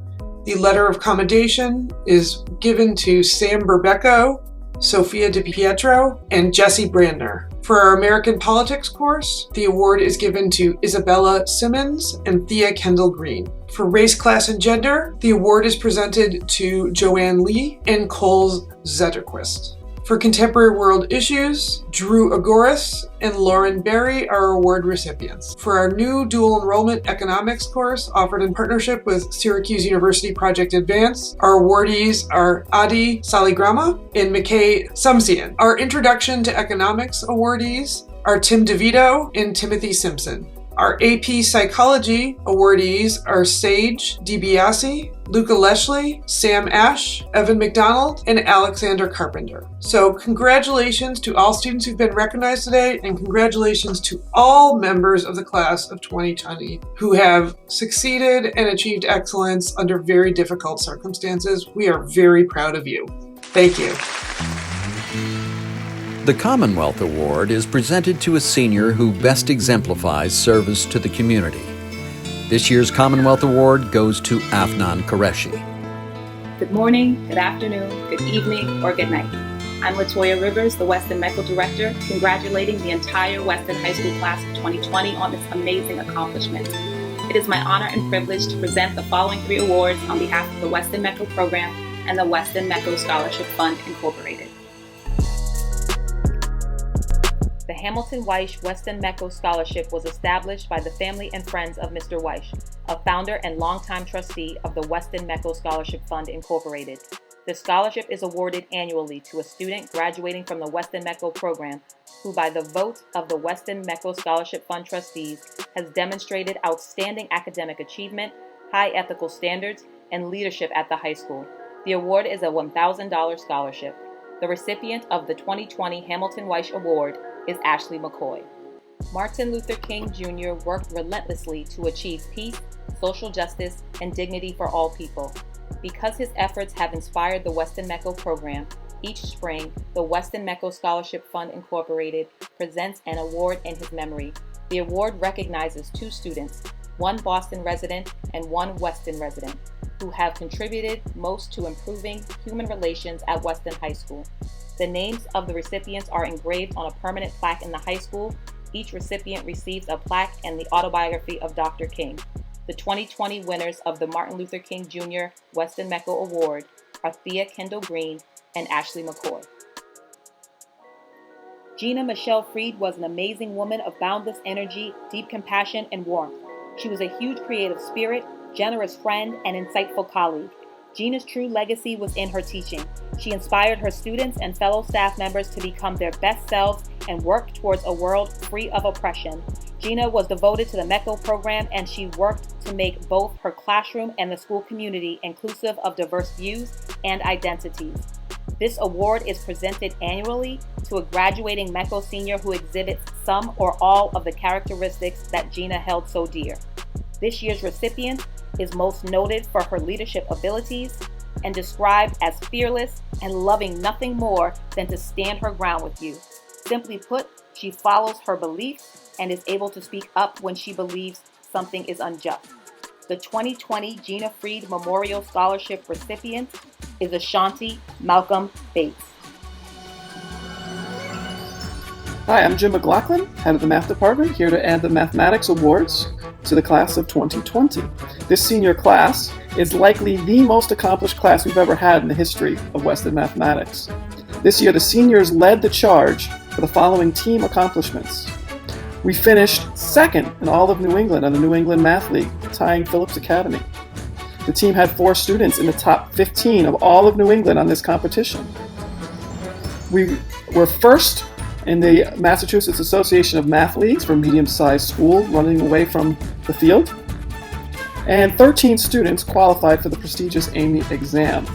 the letter of commendation is given to Sam Berbecco, Sophia Di Pietro, and Jesse Brandner. For our American Politics course, the award is given to Isabella Simmons and Thea Kendall Green. For Race, Class, and Gender, the award is presented to Joanne Lee and Coles Zetterquist. For Contemporary World Issues, Drew Agoris and Lauren Berry are award recipients. For our new dual enrollment economics course offered in partnership with Syracuse University Project Advance, our awardees are Adi Saligrama and McKay Sumsian. Our Introduction to Economics awardees are Tim DeVito and Timothy Simpson. Our AP Psychology awardees are Sage DiBiase, Luca Leshley, Sam Ash, Evan McDonald, and Alexander Carpenter. So congratulations to all students who've been recognized today, and congratulations to all members of the class of 2020 who have succeeded and achieved excellence under very difficult circumstances. We are very proud of you. Thank you. The Commonwealth Award is presented to a senior who best exemplifies service to the community. This year's Commonwealth Award goes to Afnan Qureshi. Good morning, good afternoon, good evening, or good night. I'm Latoya Rivers, the Weston Medical Director, congratulating the entire Weston High School class of 2020 on this amazing accomplishment. It is my honor and privilege to present the following 3 awards on behalf of the Weston MECO program and the Weston MECO Scholarship Fund, Incorporated. The Hamilton Weish Weston MECO Scholarship was established by the family and friends of Mr. Weish, a founder and longtime trustee of the Weston MECO Scholarship Fund, Incorporated. The scholarship is awarded annually to a student graduating from the Weston MECO program who, by the vote of the Weston MECO Scholarship Fund trustees, has demonstrated outstanding academic achievement, high ethical standards, and leadership at the high school. The award is a $1,000 scholarship. The recipient of the 2020 Hamilton Weish Award is Ashley McCoy. Martin Luther King Jr. worked relentlessly to achieve peace, social justice, and dignity for all people. Because his efforts have inspired the Weston MECO program, each spring, the Weston MECO Scholarship Fund, Incorporated presents an award in his memory. The award recognizes 2 students, one Boston resident and one Weston resident, who have contributed most to improving human relations at Weston High School. The names of the recipients are engraved on a permanent plaque in the high school. Each recipient receives a plaque and the autobiography of Dr. King. The 2020 winners of the Martin Luther King Jr. Weston MECO Award are Thea Kendall Green and Ashley McCoy. Gina Michelle Freed was an amazing woman of boundless energy, deep compassion, and warmth. She was a huge creative spirit, generous friend, and insightful colleague. Gina's true legacy was in her teaching. She inspired her students and fellow staff members to become their best selves and work towards a world free of oppression. Gina was devoted to the MECO program, and she worked to make both her classroom and the school community inclusive of diverse views and identities. This award is presented annually to a graduating MECO senior who exhibits some or all of the characteristics that Gina held so dear. This year's recipient is most noted for her leadership abilities and described as fearless and loving nothing more than to stand her ground with you. Simply put, she follows her beliefs and is able to speak up when she believes something is unjust. The 2020 Gina Freed Memorial Scholarship recipient is Ashanti Malcolm Bates. Hi, I'm Jim McLaughlin, head of the math department, here to add the mathematics awards to the class of 2020. This senior class is likely the most accomplished class we've ever had in the history of Weston mathematics. This year, the seniors led the charge for the following team accomplishments. We finished second in all of New England on the New England Math League, tying Phillips Academy. The team had 4 students in the top 15 of all of New England on this competition. We were first in the Massachusetts Association of Math Leagues for medium-sized school, running away from the field. And 13 students qualified for the prestigious Amy exam.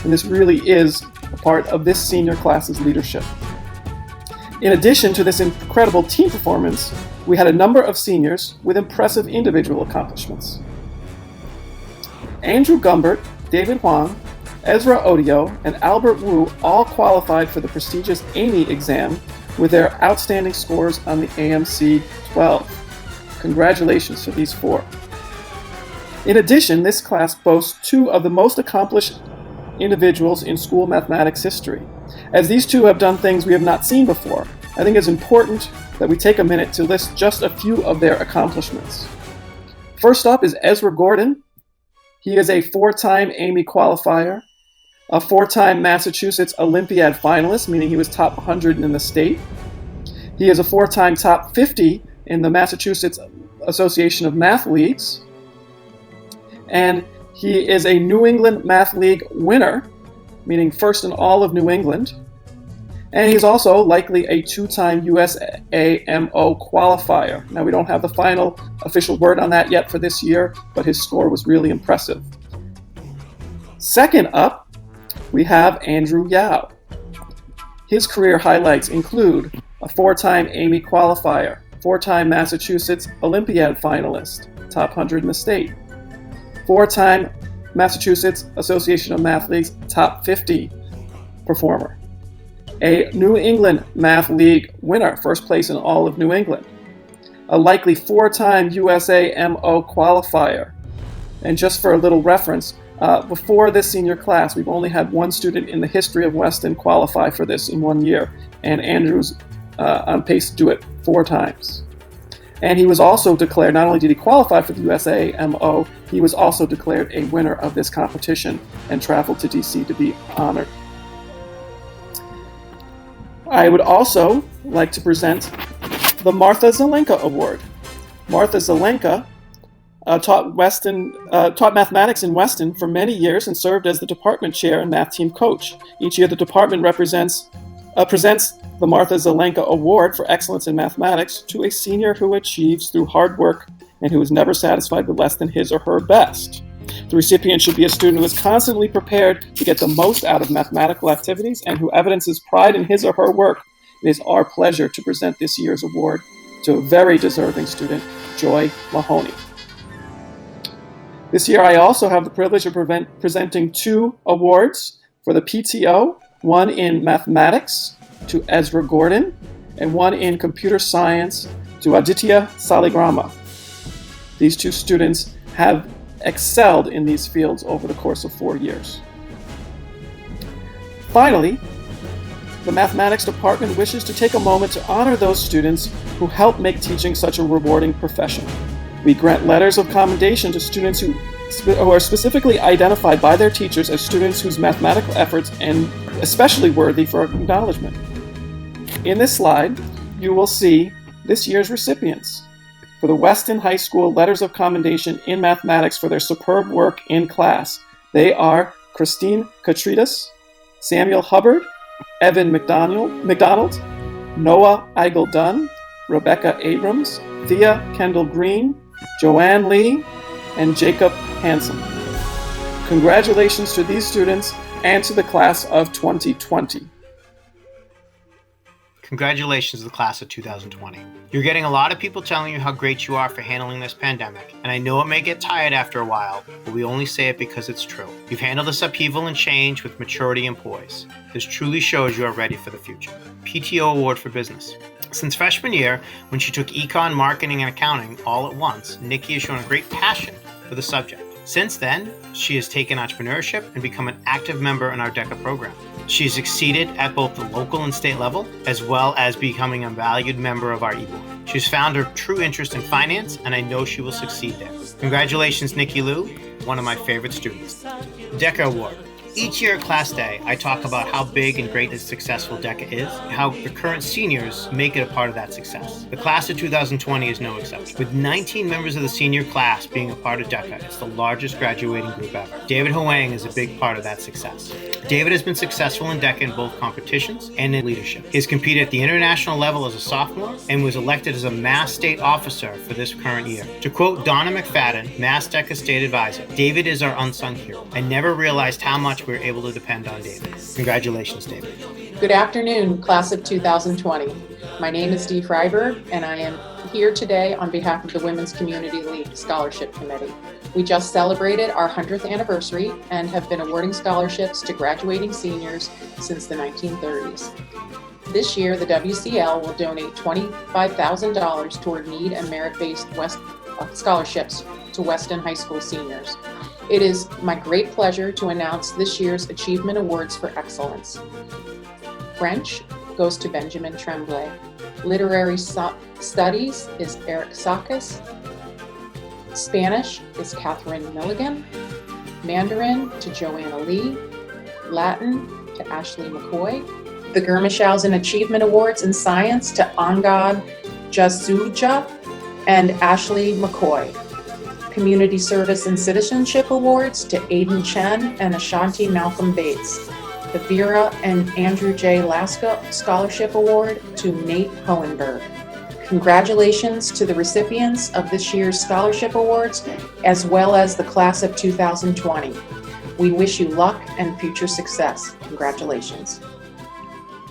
And this really is a part of this senior class's leadership. In addition to this incredible team performance, we had a number of seniors with impressive individual accomplishments. Andrew Gumbert, David Huang, Ezra Odio, and Albert Wu all qualified for the prestigious Amy exam with their outstanding scores on the AMC 12. Congratulations to these 4. In addition, this class boasts 2 of the most accomplished individuals in school mathematics history. As these 2 have done things we have not seen before, I think it's important that we take a minute to list just a few of their accomplishments. First up is Ezra Gordon. He is a 4-time Amy qualifier, a 4-time Massachusetts Olympiad finalist, meaning he was top 100 in the state. He is a 4-time top 50 in the Massachusetts Association of Math Leagues. And he is a New England Math League winner, meaning first in all of New England. And he's also likely a 2-time USAMO qualifier. Now, we don't have the final official word on that yet for this year, but his score was really impressive. Second up, we have Andrew Yao. His career highlights include a 4-time Amy qualifier, 4-time Massachusetts Olympiad finalist, top 100 in the state, 4-time Massachusetts Association of Math Leagues top 50 performer, a New England Math League winner, first place in all of New England, a likely 4-time USAMO qualifier. And just for a little reference, before this senior class, we've only had 1 student in the history of Weston qualify for this in 1 year, and Andrew's on pace to do it 4 times. And he was also declared, not only did he qualify for the USAMO, he was also declared a winner of this competition and traveled to DC to be honored. I would also like to present the Martha Zelenka Award. Martha Zelenka taught mathematics in Weston for many years and served as the department chair and math team coach. Each year, the department presents the Martha Zelenka Award for Excellence in Mathematics to a senior who achieves through hard work and who is never satisfied with less than his or her best. The recipient should be a student who is constantly prepared to get the most out of mathematical activities and who evidences pride in his or her work. It is our pleasure to present this year's award to a very deserving student, Joy Mahoney. This year, I also have the privilege of presenting 2 awards for the PTO, 1 in mathematics to Ezra Gordon, and 1 in computer science to Aditya Saligrama. These 2 students have excelled in these fields over the course of 4 years. Finally, the mathematics department wishes to take a moment to honor those students who help make teaching such a rewarding profession. We grant letters of commendation to students who are specifically identified by their teachers as students whose mathematical efforts are especially worthy for acknowledgement. In this slide, you will see this year's recipients for the Weston High School Letters of Commendation in Mathematics for their superb work in class. They are Christine Katridas, Samuel Hubbard, Evan McDonald, Noah Eigel-Dunn, Rebecca Abrams, Thea Kendall Green, Joanne Lee, and Jacob Hansen. Congratulations to these students and to the class of 2020. Congratulations to the class of 2020. You're getting a lot of people telling you how great you are for handling this pandemic, and I know it may get tired after a while, but we only say it because it's true. You've handled this upheaval and change with maturity and poise. This truly shows you are ready for the future. PTO Award for Business. Since freshman year, when she took econ, marketing, and accounting all at once, Nikki has shown a great passion for the subject. Since then, she has taken entrepreneurship and become an active member in our DECA program. She has succeeded at both the local and state level, as well as becoming a valued member of our e-board. She's found her true interest in finance, and I know she will succeed there. Congratulations, Nikki Lou, one of my favorite students. DECA Award. Each year at Class Day, I talk about how big and great and successful DECA is, and how the current seniors make it a part of that success. The class of 2020 is no exception. With 19 members of the senior class being a part of DECA, it's the largest graduating group ever. David Hoang is a big part of that success. David has been successful in DECA in both competitions and in leadership. He has competed at the international level as a sophomore and was elected as a Mass State Officer for this current year. To quote Donna McFadden, Mass DECA State Advisor, David is our unsung hero. I never realized how much we were able to depend on David. Congratulations, David. Good afternoon, class of 2020. My name is Dee Freiberg, and I am here today on behalf of the Women's Community League Scholarship Committee. We just celebrated our 100th anniversary and have been awarding scholarships to graduating seniors since the 1930s. This year, the WCL will donate $25,000 toward need and merit-based scholarships to Weston High School seniors. It is my great pleasure to announce this year's Achievement Awards for Excellence. French goes to Benjamin Tremblay. Literary Studies is Eric Sakis. Spanish is Catherine Milligan. Mandarin to Joanna Lee. Latin to Ashley McCoy. The Germishausen Achievement Awards in Science to Angad Jasuja and Ashley McCoy. Community Service and Citizenship Awards to Aidan Chen and Ashanti Malcolm Bates. The Vera and Andrew J. Laska Scholarship Award to Nate Hohenberg. Congratulations to the recipients of this year's scholarship awards, as well as the class of 2020. We wish you luck and future success. Congratulations.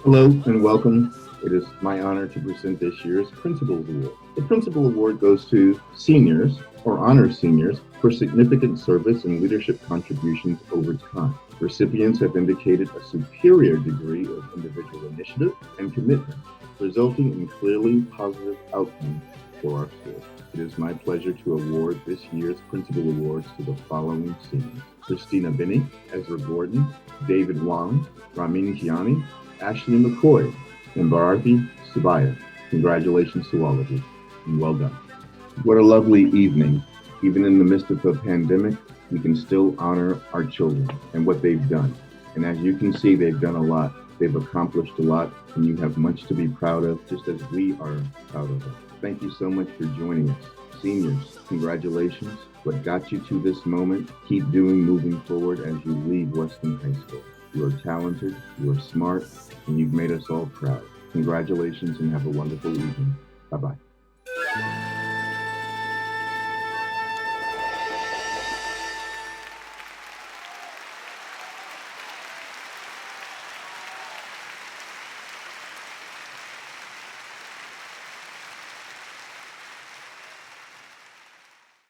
Hello and welcome. It is my honor to present this year's Principals Award. The Principal Award goes to seniors or honor seniors for significant service and leadership contributions over time. Recipients have indicated a superior degree of individual initiative and commitment, resulting in clearly positive outcomes for our school. It is my pleasure to award this year's Principal Awards to the following seniors: Christina Binney, Ezra Gordon, David Wong, Ramin Gianni, Ashley McCoy, and Bharati Subaya. Congratulations to all of you, and well done. What a lovely evening. Even in the midst of a pandemic, we can still honor our children and what they've done. And as you can see, they've done a lot. They've accomplished a lot, and you have much to be proud of, just as we are proud of them. Thank you so much for joining us. Seniors, congratulations. What got you to this moment, keep doing moving forward as you leave Weston High School. You are talented, you are smart, and you've made us all proud. Congratulations and have a wonderful evening. Bye-bye.